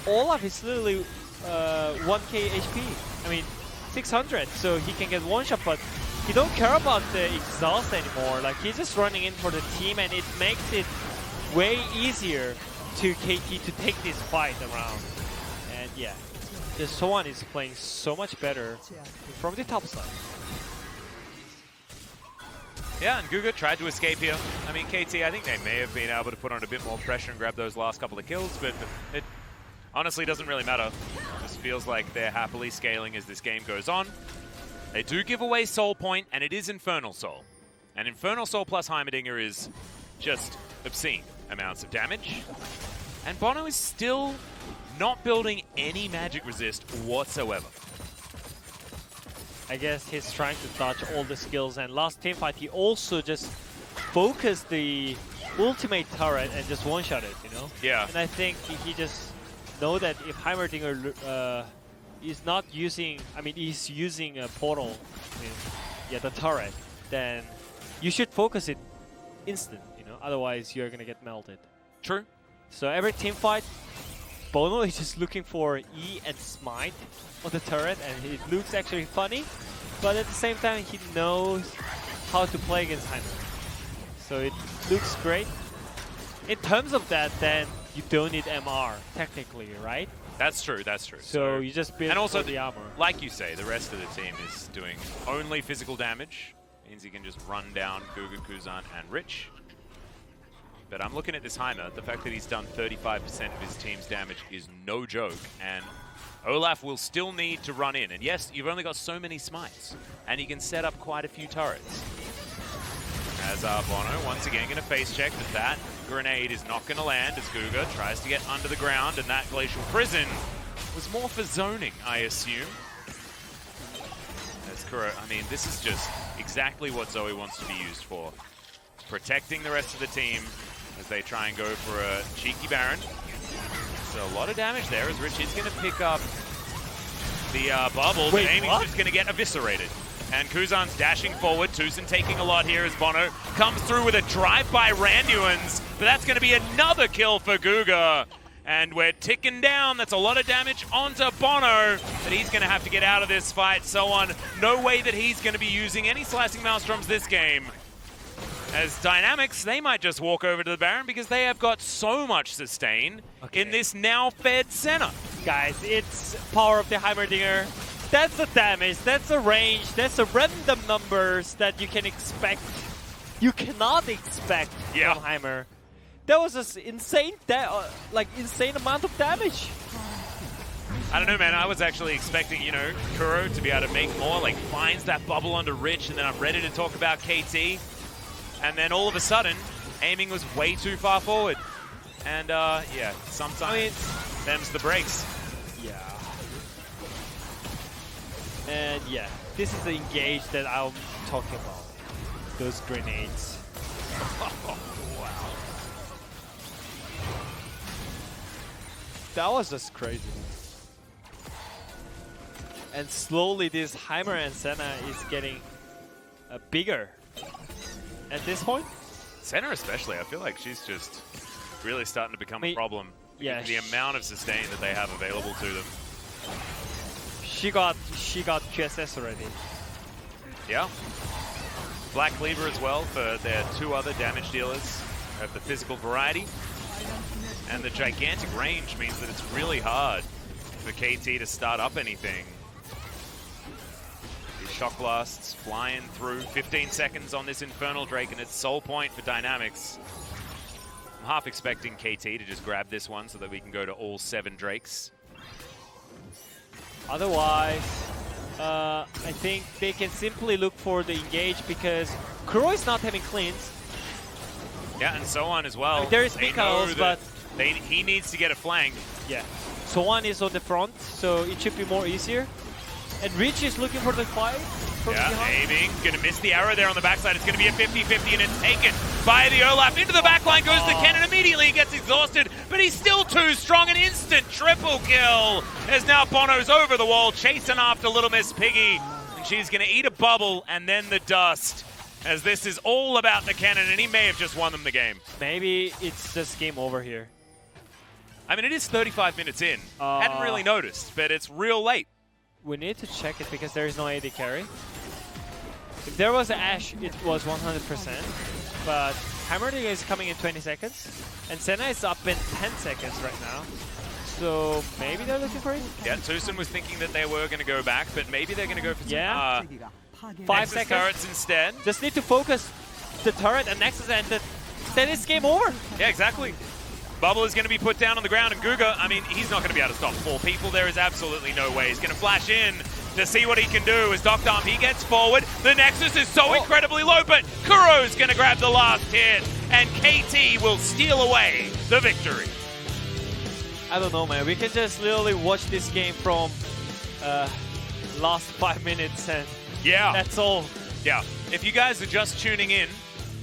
Olaf is literally 1k HP. I mean, 600, so he can get one shot, but he don't care about the exhaust anymore. Like, he's just running in for the team, and it makes it way easier to KT to take this fight around. And yeah, just Soan is playing so much better from the top side. Yeah, and Guga tried to escape here. I mean, KT, I think they may have been able to put on a bit more pressure and grab those last couple of kills, but it honestly doesn't really matter. It just feels like they're happily scaling as this game goes on. They do give away Soul Point, and it is Infernal Soul. And Infernal Soul plus Heimerdinger is just obscene amounts of damage. And Bono is still not building any magic resist whatsoever. I guess he's trying to dodge all the skills, and last team fight he also just focused the ultimate turret and just one-shot it, you know? Yeah. And I think he just know that if Heimerdinger is not using, I mean, he's using a portal, I mean, yeah, the turret, then you should focus it instant, you know? Otherwise, you're gonna get melted. True. So every team fight, Bono is just looking for E and Smite on the turret, and it looks actually funny, but at the same time he knows how to play against Heimer. So it looks great. In terms of that, then you don't need MR, technically, right? That's true, that's true. So you just build and also for the armor. Like you say, the rest of the team is doing only physical damage. Means he can just run down Guga, Kuzan, and Rich. But I'm looking at this Heimer. The fact that he's done 35% of his team's damage is no joke. And Olaf will still need to run in. And yes, you've only got so many smites. And he can set up quite a few turrets. As Bono, once again, going to face check that that grenade is not going to land as Guga tries to get under the ground. And that Glacial Prison was more for zoning, I assume. That's correct. I mean, this is just exactly what Zoe wants to be used for. Protecting the rest of the team as they try and go for a cheeky Baron. So a lot of damage there as Rich is going to pick up the bubble. Wait, but Amy's what? just going to get eviscerated. And Kuzan's dashing forward. Tucson taking a lot here as Bono comes through with a drive-by Randuin's. But that's going to be another kill for Guga. And we're ticking down. That's a lot of damage onto Bono. But he's going to have to get out of this fight. So on, no way that he's going to be using any Slicing Maelstroms this game. As Dynamics, they might just walk over to the Baron because they have got so much sustain in this now fed center. Guys, it's power of the Heimerdinger. That's the damage, that's the range, that's the random numbers that you can expect. You cannot expect from Heimer. That was just insane, insane amount of damage. I don't know, man. I was actually expecting, you know, Kuro to be able to make more, like finds that bubble under Rich, and then I'm ready to talk about KT. And then all of a sudden, aiming was way too far forward. And yeah, sometimes them's the breaks. Yeah. And yeah, this is the engage that I'm talking about. Those grenades. Wow. That was just crazy. And slowly this Heimer and Senna is getting bigger. At this point? Senna especially, I feel like she's just really starting to become a problem. Yeah, the amount of sustain that they have available to them. She got QSS already. Yeah. Black Cleaver as well for their 2 other damage dealers of the physical variety. And the gigantic range means that it's really hard for KT to start up anything. These shock blasts flying through. 15 seconds on this Infernal Drake, and it's soul point for Dynamics. I'm half expecting KT to just grab this one so that we can go to all 7 Drakes. Otherwise, I think they can simply look for the engage because Kuro is not having cleans. Yeah, and so on as well. There is Mikaels, but he needs to get a flank. Yeah. So one is on the front, so it should be more easier. And Rich is looking for the fight from behind. Aiming. Gonna miss the arrow there on the backside. It's gonna be a 50-50, and it's taken by the Olaf. Into the backline goes the cannon. Immediately he gets exhausted, but he's still too strong. An instant triple kill as now Bono's over the wall, chasing after Little Miss Piggy. And she's gonna eat a bubble and then the dust, as this is all about the cannon, and he may have just won them the game. Maybe it's just game over here. I mean, it is 35 minutes in. Hadn't really noticed, but it's real late. We need to check it because there is no AD carry. If there was an Ashe, it was 100%. But Heimerdinger is coming in 20 seconds. And Senna is up in 10 seconds right now. So maybe they're looking for it? Yeah, Tucson was thinking that they were going to go back, but maybe they're going to go for some 5 Nexus seconds. turrets instead. Just need to focus the turret and Nexus, and then it's game over. Yeah, exactly. Bubble is going to be put down on the ground, and Guga, I mean, he's not going to be able to stop 4 people. There is absolutely no way. He's going to flash in to see what he can do as Dr. Arm, he gets forward. The Nexus is so incredibly low, but Kuro's going to grab the last hit, and KT will steal away the victory. I don't know, man. We can just literally watch this game from last 5 minutes, and that's all. Yeah. If you guys are just tuning in,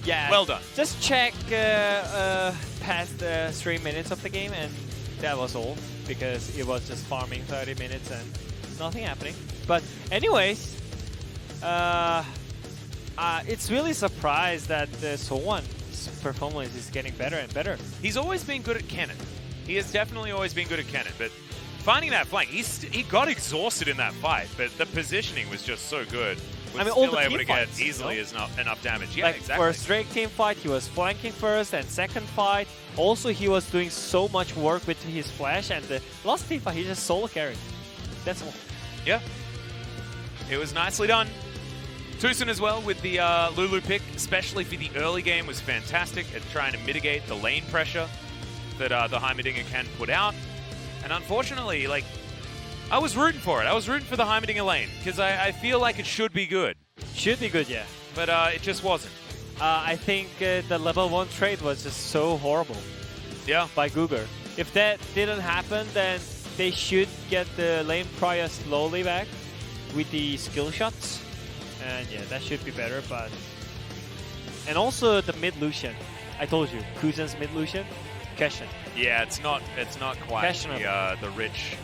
well done. Just check past 3 minutes of the game, and that was all, because it was just farming 30 minutes and nothing happening. But anyways, it's really surprised that Sowan's performance is getting better and better. He's always been good at cannon. He has definitely always been good at cannon, but finding that flank, he got exhausted in that fight, but the positioning was just so good. I mean, still all the able team to get fights, easily enough damage. Yeah, like exactly. First Drake team fight, he was flanking first, and second fight, also he was doing so much work with his flash, and the last team fight, he just solo carried. That's all. Yeah. It was nicely done. Tucson as well with the Lulu pick, especially for the early game, was fantastic at trying to mitigate the lane pressure that the Heimerdinger can put out. And unfortunately, like, I was rooting for it. I was rooting for the Heimerdinger lane because I feel like it should be good. Should be good, yeah. But it just wasn't. I think the level 1 trade was just so horrible. Yeah. By Guga. If that didn't happen, then they should get the lane prior slowly back with the skill shots. And yeah, that should be better, but... And also the mid Lucian. I told you, Kuzan's mid Lucian, question. Yeah, it's not quite the rich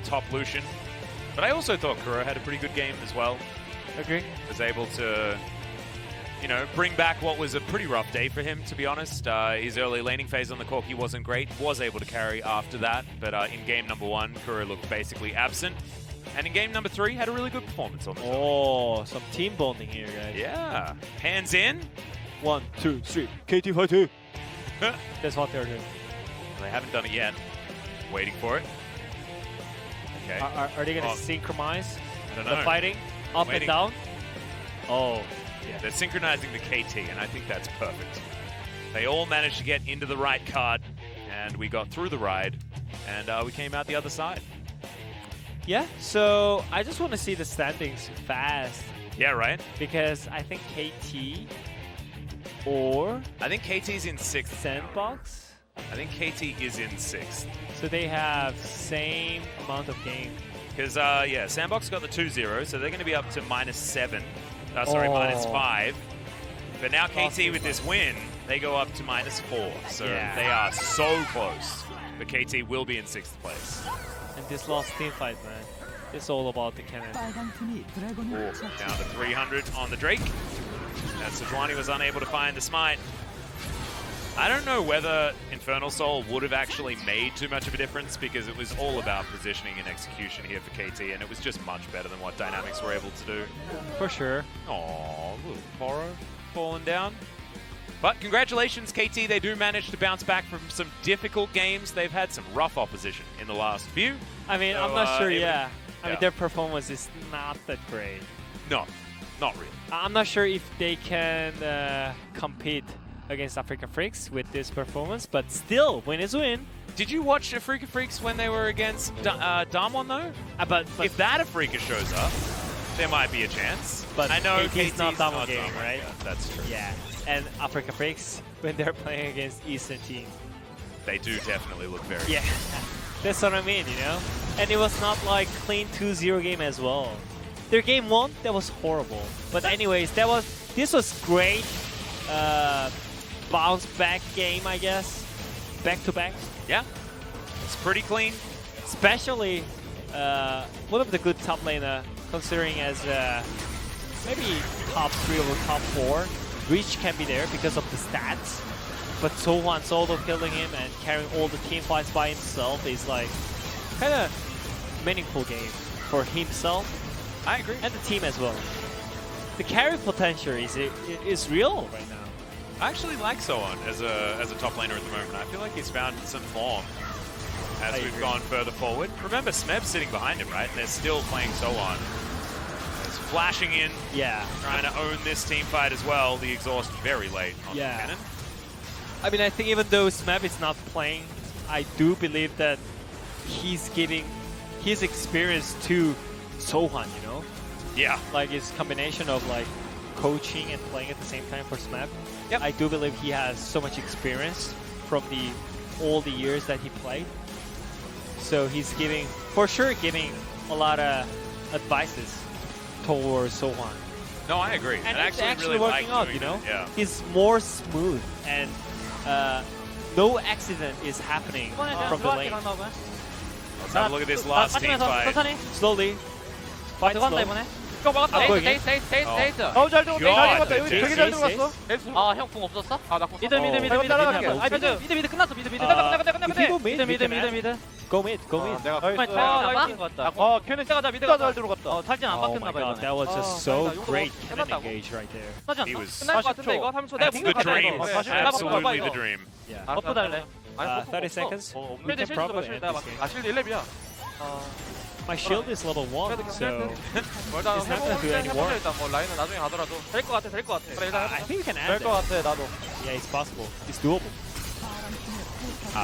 top Lucian. But I also thought Kuro had a pretty good game as well. Agree. Was able to, you know, bring back what was a pretty rough day for him, to be honest. His early laning phase on the Corki wasn't great. Was able to carry after that. But in game number 1, Kuro looked basically absent. And in game number 3, had a really good performance on the Oh, some team bonding here, guys. Yeah. Hands in. 1, 2, 3. KT fighting. That's what they're doing. They haven't done it yet. Waiting for it. Okay. Are they going to synchronize I don't the know. fighting up Waiting. and down? Oh, Yeah, they're synchronizing the KT, and I think that's perfect. They all managed to get into the right card, and we got through the ride, and we came out the other side. yeah. So I just want to see the standings fast Yeah, right? because I think KT or I think KT's in 6th. Sandbox. I think KT is in 6th. So they have same amount of game. Because, yeah, Sandbox got the 2-0, so they're going to be up to -7. Sorry, Oh. -5. But now KT Awesome. with this win, they go up to -4. So Yeah. they are so close. But KT will be in 6th place. And this last team fight, man, it's all about the cannon. Down to 300 on the Drake. And Sejuani was unable to find the smite. I don't know whether Infernal Soul would have actually made too much of a difference because it was all about positioning and execution here for KT, and it was just much better than what Dynamics were able to do. For sure. Aww, little Poro falling down. But congratulations, KT. They do manage to bounce back from some difficult games. They've had some rough opposition in the last few. I mean, So, I'm not sure, it would- yeah. I mean, yeah. their performance is not that great. No, not really. I'm not sure if they can compete against Africa Freaks with this performance, but still, win is win. Did you watch Africa Freaks when they were against Damwon, though? But If that Africa shows up, there might be a chance. But I know KT's not Damwon game, Damwon, right? Yeah, that's true. yeah, and Africa Freaks when they're playing against Eastern team. They do definitely look very Yeah, that's what I mean, you know? And it was not like clean 2-0 game as well. Their game 1, that was horrible. But anyways, this was great bounce back game, I guess. Back to back. Yeah, it's pretty clean. Especially one of the good top laner, considering as maybe top 3 or top 4. Reach can be there because of the stats. But Sohan solo killing him and carrying all the team fights by himself is like kind of meaningful game for himself I agree. and the team as well. The carry potential is real right now. I actually like Sohan as a top laner at the moment. I feel like he's found some form as I we've agree. gone further forward. Remember, Smeb's sitting behind him, right? And they're still playing Sohan. He's flashing in, Yeah. trying to own this team fight as well. The exhaust very late on Yeah. the cannon. I mean, I think even though Smeb is not playing, I do believe that he's giving his experience to Sohan, you know? Yeah. Like his combination of like coaching and playing at the same time for Smeb. Yep. I do believe he has so much experience from all the years that he played. So he's for sure giving a lot of advices towards Sohan. No, I agree. And I it's actually actually really working like out, doing you know? it. Yeah. He's more smooth and no accident is happening from the lane. Let's have a look at this last team fight. Slowly. Fight slow. 이거 막았다. 아, 거기? 데이트. 잘 들어갔다. 야, 잘 들어갔다. 여기 진짜. 되게 잘 들어갔어. 아, 형 궁 없었어? 아, 나 궁. 미드. 따라갈게. 아, 미드 끝났어. 미드. If you go mid. Go mid. 내가 Alright, 걔는 진짜 미드 잘 들어갔다. 탈진 안 Oh my 바뀌었나 봐. god, that was just so great cannon engage right there. He was 끝날 것 같은데 이거 3초. 내가 the 궁 dream. 가져야 Absolutely the dream. Yeah. 버프 달래. 30 seconds. We can probably end this game. 아, 실드 1렙이야. My shield is level 1, so 일단 It's not gonna do any more. 일단 뭐 라인은 나중에 가더라도 될 것 같아. 그래, 일단 I think we can end it. 같아, 나도. Yeah, it's possible. It's doable.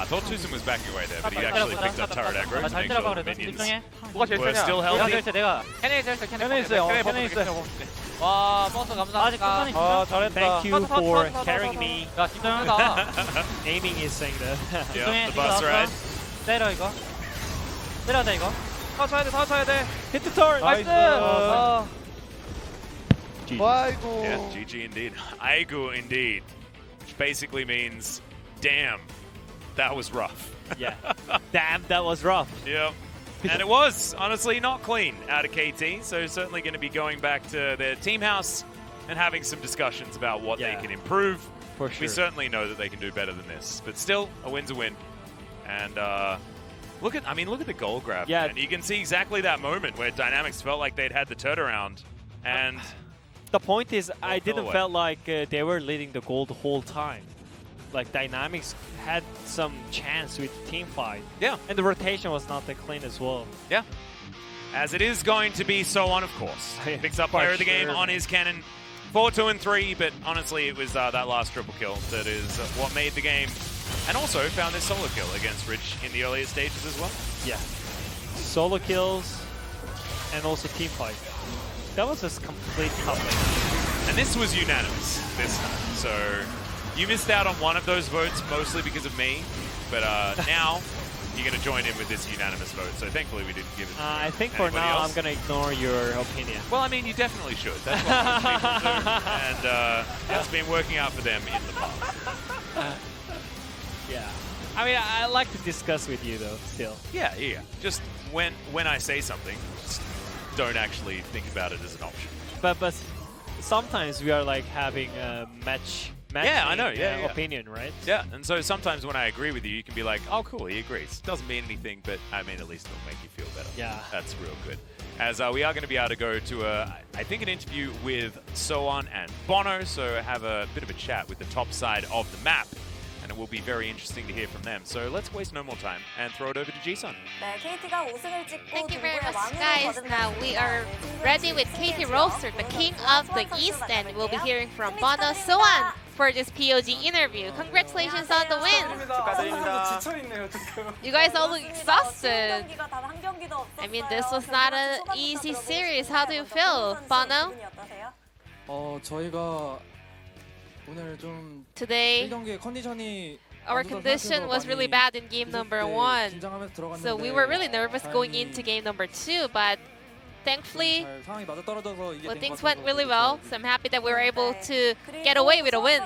Thought Tucson was backing away there, but he actually picked up turret aggro to 잘 make 때려봐 sure the 그래도 minions 집중해. 뭐가 제일 were 세냐? still 내가 healthy. 제일 세, 내가. 캐네 있어요. 와, 버스 감사합니다. 아, 잘했다. Thank you for carrying me. 야, 집중하다. Aiming is saying that. Yeah, the bus ride. 때려 이거. 때려야 돼 이거. 다 쳐야 돼. Hit the turret. 나이스. Yeah, GG indeed. Aigu indeed. Which basically means, damn, that was rough. Yeah. Damn, that was rough. Yep. And it was, honestly, not clean out of KT, so certainly going to be going back to their team house and having some discussions about what they Yeah. can improve. For sure. We certainly know that they can do better than this, but still, a win's a win. And look at the goal grab. Yeah. And you can see exactly that moment where Dynamics felt like they'd had the turnaround, and the point is, I fell didn't away. felt like they were leading the goal the whole time. Like Dynamics had some chance with team fight. Yeah. And the rotation was not that clean as well. Yeah. As it is going to be so on, of course. Picks up player of the game sure. on his cannon. 4, 2, and 3, but honestly, it was that last triple kill that is what made the game. And also found this solo kill against Rich in the earlier stages as well. Yeah. Solo kills and also team fight. That was just complete top lane. And this was unanimous this time. So you missed out on one of those votes, mostly because of me. But now you're going to join in with this unanimous vote. So thankfully we didn't give it to I think for anybody now else. I'm going to ignore your opinion. Well, I mean, you definitely should. That's what most people do. And it's been working out for them in the past. Yeah. I mean, I like to discuss with you though, still. Yeah. Just when I say something, just don't actually think about it as an option. But sometimes we are like having a match Yeah, I know, yeah. opinion, right? Yeah, and so sometimes when I agree with you, you can be like, oh, cool, he agrees. Doesn't mean anything, but I mean, at least it'll make you feel better. Yeah. That's real good. As we are going to be able to go to, I think, an interview with Soan and Bono, so have a bit of a chat with the top side of the map. And it will be very interesting to hear from them. So let's waste no more time and throw it over to Jisun. Thank you very much, guys. Now we are ready with KT Rolster, the king of the East, and we'll be hearing from Bono Soan for this POG interview. Congratulations on the win! You guys all look exhausted. I mean, this was not an easy series. How do you feel, Bono? 저희가 오늘 좀 Today, 1경기의 컨디션이 our condition was really bad in game number 1. 긴장하면서 들어갔는데 So we were really nervous going into game number 2, but thankfully, 잘 상황이 맞아떨어져서 이게 well, 된 things 것 went 같아서 really well. So I'm happy that we were able to get away with a win.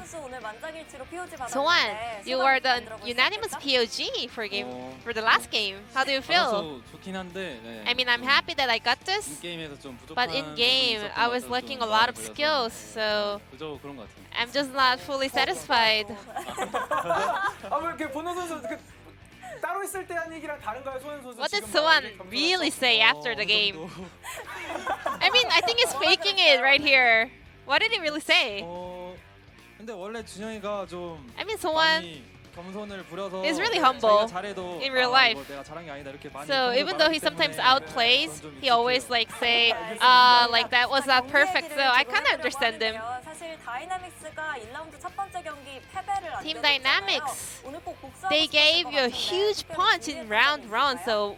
Soan, you were the unanimous POG for the last game. How do you feel? 좋긴 한데 네. I mean, I'm happy that I got this, 게임에서 좀 부족한 but in game, I was lacking a lot of skills, so 그저 그런 것 같아요. I'm just not fully satisfied. 그 보노 선수 그 따로 있을 때 한 얘기랑 다른가요, 소연 선수? What did 지금 Soan 점수가 really say after the 어느 game? 정도. I mean, I think he's faking it right here. What did he really say? 근데 원래 준영이가 좀 I mean, Soan, 많이 겸손을 부려서 is really humble 자기가 잘해도 in real 아, life. 이거 내가 잘한 게 아니다 이렇게 많이 So 평소에 even though he 말하기 sometimes 때문에 outplays, 그건 좀 he always 익숙해요. like say, like that was not perfect. So I kind of understand him. 사실 다이나믹스가 1라운드 첫 번째 경기 패배를 안 Team 때렸잖아요. Dynamics, 오늘 꼭 복수하고 they 싶었을 gave 것 you a 같은데 huge 특별히 punch in 준비해서 round one. So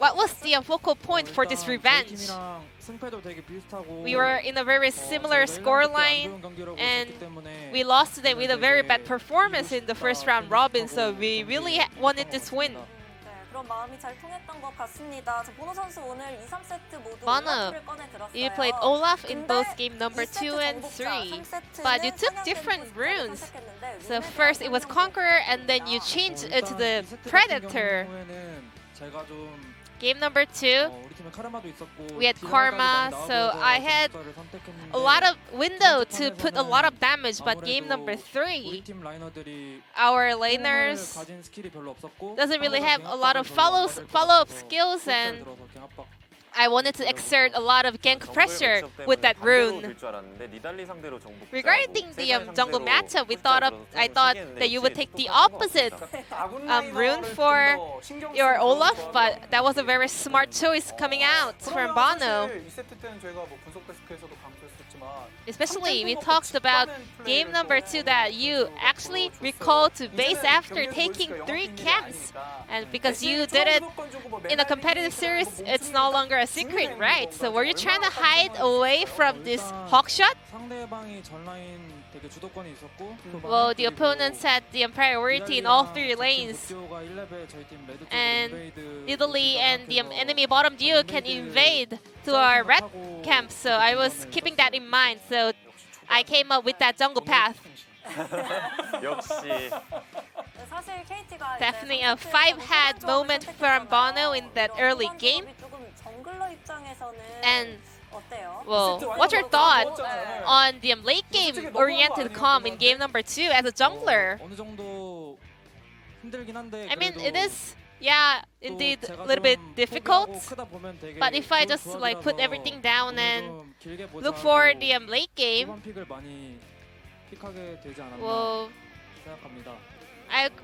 what was the focal point for this 저희 revenge? 팀이랑 승패도 되게 비슷하고 We were in a very similar scoreline, and we lost today with a very bad performance in the first round robin. So we really wanted this win. 네, 그런 마음이 잘 통했던 것 같습니다. 저 보노 선수 오늘 2, 3세트 모두 Bono, 올라프를 꺼내 들었어요. you played Olaf in 근데 both game number 2 and 3, but you took different runes. So first it was Conqueror, and then you changed it to the Predator. 제가 좀 Game number 2, 우리 팀에 카르마도 있었고 we had 딜러까지 Karma, 많이 so 나와줘서 I had 전투사를 선택했는데 a lot of window to put a lot of damage, but game number 우리 3, 팀 라이너들이 our 호응을 laners 가진 스킬이 별로 없었고 doesn't really have a 상대가 lot of 갱압박을 별로 안 follow-up 받아서 skills, 프로스를 and 들어서 갱압박 I wanted to exert a lot of gank pressure with that rune. Regarding the jungle matchup, I thought that you would take the opposite rune for your Olaf, but that was a very smart choice coming out from Bono. 2세트 때는 저희가 뭐 분석 데스크에서도 강조했었지만 Especially, we talked about game number 2 that you actually recalled to base after taking 3 camps. And because you did it in a competitive series, it's no longer a secret, right? So were you trying to hide away from this hawk shot? 상대방이 전 라인 되게 주도권이 있었고 Well, the opponents had the priority in all 3 lanes. 듀오가 1레벨 저희 팀 레드 쪽으로 And 인베이드 Italy and the enemy bottom duo can invade to our red camp, so I was keeping that in mind. So I came up with that jungle path. 역시 사실 KT가 Definitely a 5-hat moment from Bono in that early game. 조금 정글러 입장에서는 And 어때요? well, what's your thought on the late game oriented comp in game number 2 as a jungler? 어느 정도 힘들긴 한데 I mean, it is Yeah, 또 indeed, a 제가 little bit 좀 difficult. 포기하고 크다 보면 되게 But if I 좋은 just like put 조합이라서 everything down and 좀 길게 보자 look for 하고 the late game, 초반 픽을 많이 픽하게 되지 않았나 well, 생각합니다.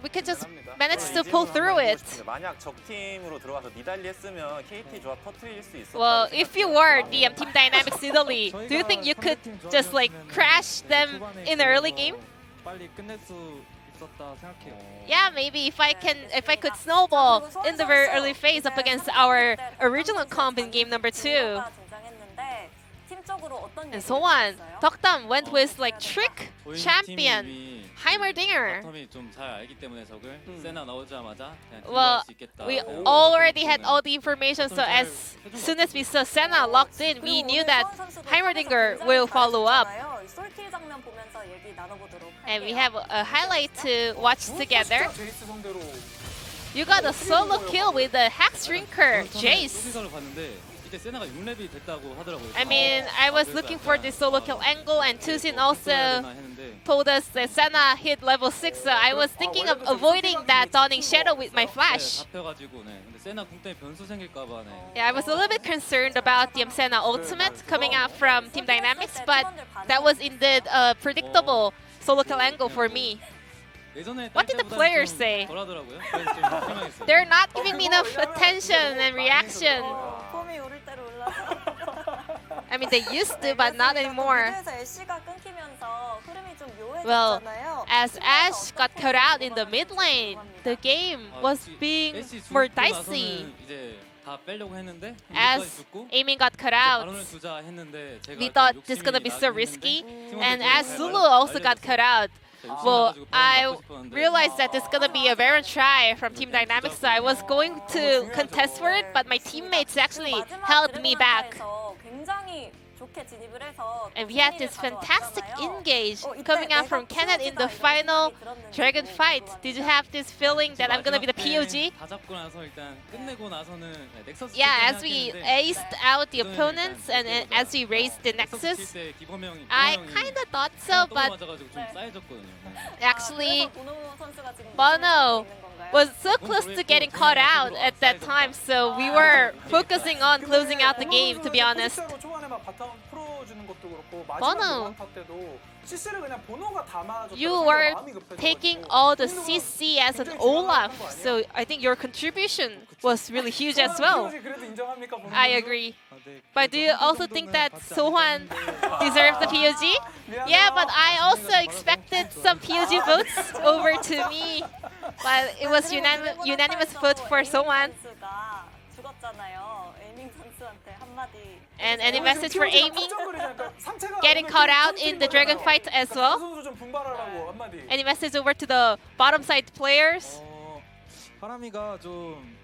we could just 합니다. manage to 이재훈 pull 한번 through 해보고 it. 싶은데 만약 적 팀으로 들어가서 니달리 했으면 KT 조합 터트릴 수 있었다. Well, if you were DM Team Dynamics Italy, do you think you could just like crash them in the early game? 빨리 끝낼 수 있었다 생각해요. Yeah, maybe if I could snowball in the very early phase up against our original comp in game number 2. And so on. Dokdam went with like Trick, Champion, Heimerdinger. 바텀이 좀 잘 알기 때문에 적을 세나 나오자마자 그냥 Well, 딜러할 수 있겠다. we already had all the information, so as soon as we saw Senna locked in, we knew that Heimerdinger will follow up. And we have a highlight to watch together. 제이스 상대로 You got a solo kill with the Hex Drinker, Jace. 소비서를 봤는데 이때 세나가 6렙이 됐다고 하더라고요. I mean, I was looking for the solo kill angle, and Tuzin also told us that Senna hit level 6, so I was thinking of avoiding that Dawning Shadow with my flash. 잡혀가지고 네. 근데 세나 궁 때문에 변수 생길까봐 네. Yeah, I was a little bit concerned about the Senna ultimate coming out from Team Dynamics, but that was indeed a predictable solo kill angle for me. 예전에 What did the players say? 덜하더라고요. 그래서 좀 실망했어요. They're not giving me enough attention and reaction. 폼이 오를 대로 올라서. I mean, they used to, but not anymore. 그래서 애쉬가 끊기면서 흐름이 좀 Well, 묘해졌잖아요. as Ash got cut out in the mid lane, the game was being more dicey. 이제 다 빼려고 했는데 As Aiming got cut out, 바론을 두자 했는데 제가 we thought this gonna be so risky. And as Zulu also got cut out, well, I realized that this is gonna be a Baron try from Team Dynamics, so I was going to contest for it, but my teammates actually held me back. And we had this fantastic engage coming out from Kenneth in the final Dragon fight. Did you have this feeling that I'm gonna be the POG? 다 잡고 나서 일단 끝내고 나서는 넥서스 Yeah, as we aced out the opponents and as we raised the Nexus, I kinda thought so, but 맞아가지고 좀 쌓여졌거든요. actually Bono was so close to getting caught out at that time, so we were focusing on closing out the game, to be honest. 초반에만 바텀 풀어주는 것도 그렇고 Bono. 마지막 탑 때도 CC를 그냥 보노가 담아줬다고 You were 마음이 급해져가지고 taking all the CC as an Olaf, so I think your contribution was really huge as well. 그래도 인정합니까, 보노 I 선수? agree. But do you also think that Sohwan deserved the POG? Yeah, but I also expected some POG votes over to me. But it was unanimous vote for Sohwan. And any message for Amy getting caught out in the Dragon fight as well? 선수 좀 분발하라고 한마디. Any message over to the bottom side players? 하람이가 좀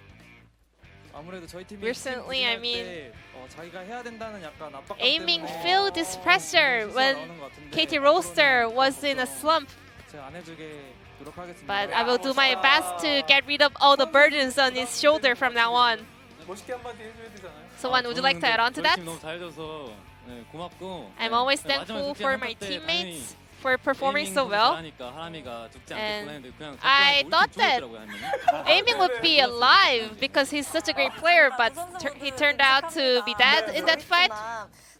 아무래도 저희 팀이 Recently, I mean, 자기가 해야 된다는 약간 압박감 Aiming 때문에 felt this pressure when 나오는 것 같은데 KT Rolster was in a slump. 제가 안 해주게 노력하겠습니다. But I will do my best to get rid of all the burdens on his shoulder from now on. 멋있게 한마디 해줘야 되잖아요. Sohwan, would you like to add on to that? 너무 잘해줘서 네, 고맙고. I'm always 네, thankful 마지막에 for 득점 my 한타 때 teammates for performing so 에이밍 well. 잘하니까 하람이가 죽지 않겠구나 And 했는데 그냥 I 갑자기 thought 우리 팀 that 죽었더라고요, 한 명이. Aiming would be alive because he's such a great player, but he turned out to be dead in that fight.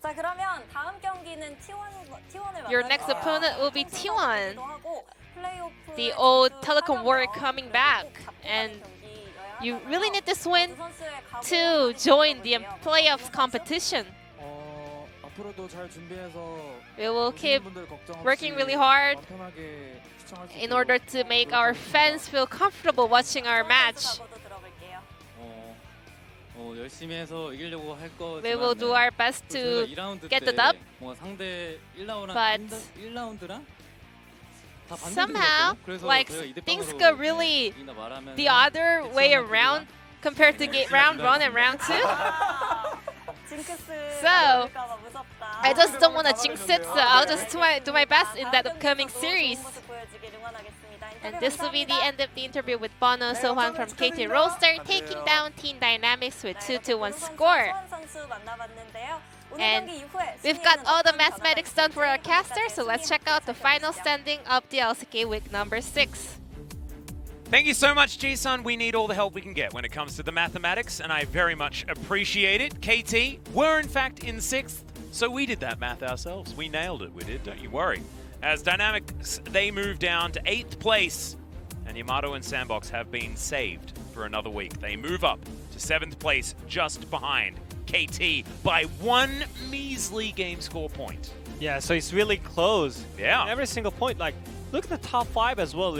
자 그러면 다음 경기는 T1을 Your next opponent will be T1, the old telecom warrior coming back, and you really need this win to join the playoffs competition. 앞으로도 잘 준비해서 We will keep 분들 걱정 없이 working really hard 편하게 시청할 수 in 있도록 order to make our fans feel comfortable watching our match. 열심히 해서 이기려고 할 거지만 We will do our best to get the dub. 뭔가 상대 1라운드랑 But 1라운드랑 다 반대로 somehow, 이겼거든요. 그래서 like, 저희가 이대 things 빵으로 go really 이기나 말하면 the other way around compared to round 1 and round 2. So, I just don't want to jinx it, so I'll just do my best in that upcoming series. And this will be the end of the interview with Bono Sohwan from KT Rolster, taking down Team Dynamics with 2-1 score. And we've got all the mathematics done for our caster, so let's check out the final standing of the LCK week number 6. Thank you so much, G-Sun. We need all the help we can get when it comes to the mathematics, and I very much appreciate it. KT were, in fact, in 6th, so we did that math ourselves. We nailed it, we did, don't you worry. As Dynamics, they move down to 8th place, and Yamato and Sandbox have been saved for another week. They move up to 7th place, just behind KT by 1 measly game score point. Yeah, so it's really close. Yeah. Every single point, like, look at the top 5 as well.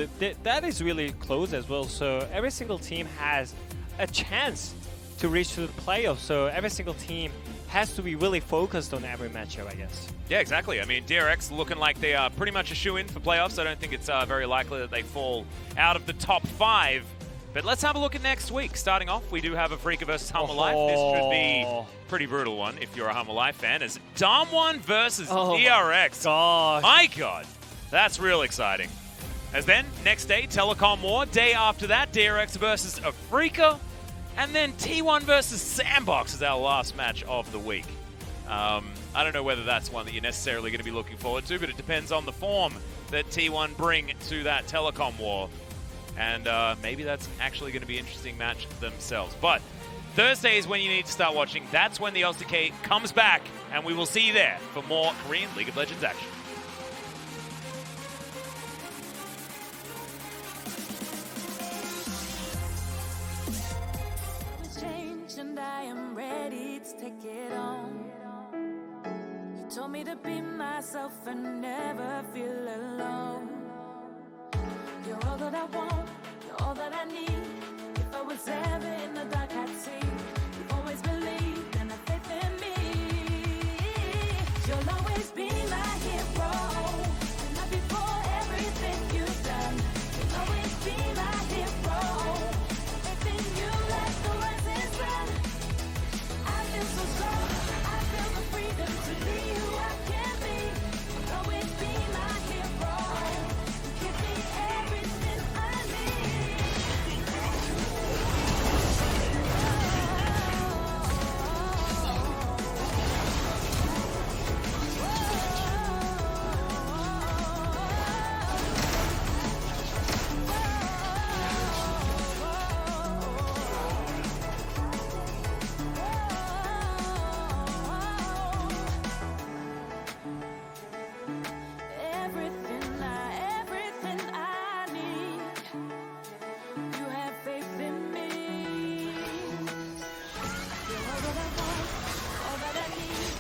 That is really close as well. So every single team has a chance to reach to the playoffs. So every single team has to be really focused on every matchup, I guess. Yeah, exactly. I mean, DRX looking like they are pretty much a shoo-in for playoffs. I don't think it's very likely that they fall out of the top 5. But let's have a look at next week. Starting off, we do have a Freaka versus Humble Life. This should be a pretty brutal one if you're a Humble Life fan. As Damwon versus DRX. God. My God. That's real exciting. As then, next day, Telecom War. Day after that, DRX versus Afrika. And then T1 versus Sandbox is our last match of the week. I don't know whether that's one that you're necessarily going to be looking forward to, but it depends on the form that T1 bring to that Telecom War. And maybe that's actually going to be an interesting match themselves. But Thursday is when you need to start watching. That's when the LCK comes back, and we will see you there for more Korean League of Legends action. And I am ready to take it on. You told me to be myself and never feel alone. You're all that I want, you're all that I need. If I was ever in the dark, I'd see. You've always believed and have faith in me. You'll always be my hero. And love you for everything you've done. You'll always be my hero. Everything you like the rising sun. I feel so strong, I feel the freedom to be who I can be. You'll always be my hero. Give me everything I need. Everything I need. You have faith in me. You're all that I want, all that I need.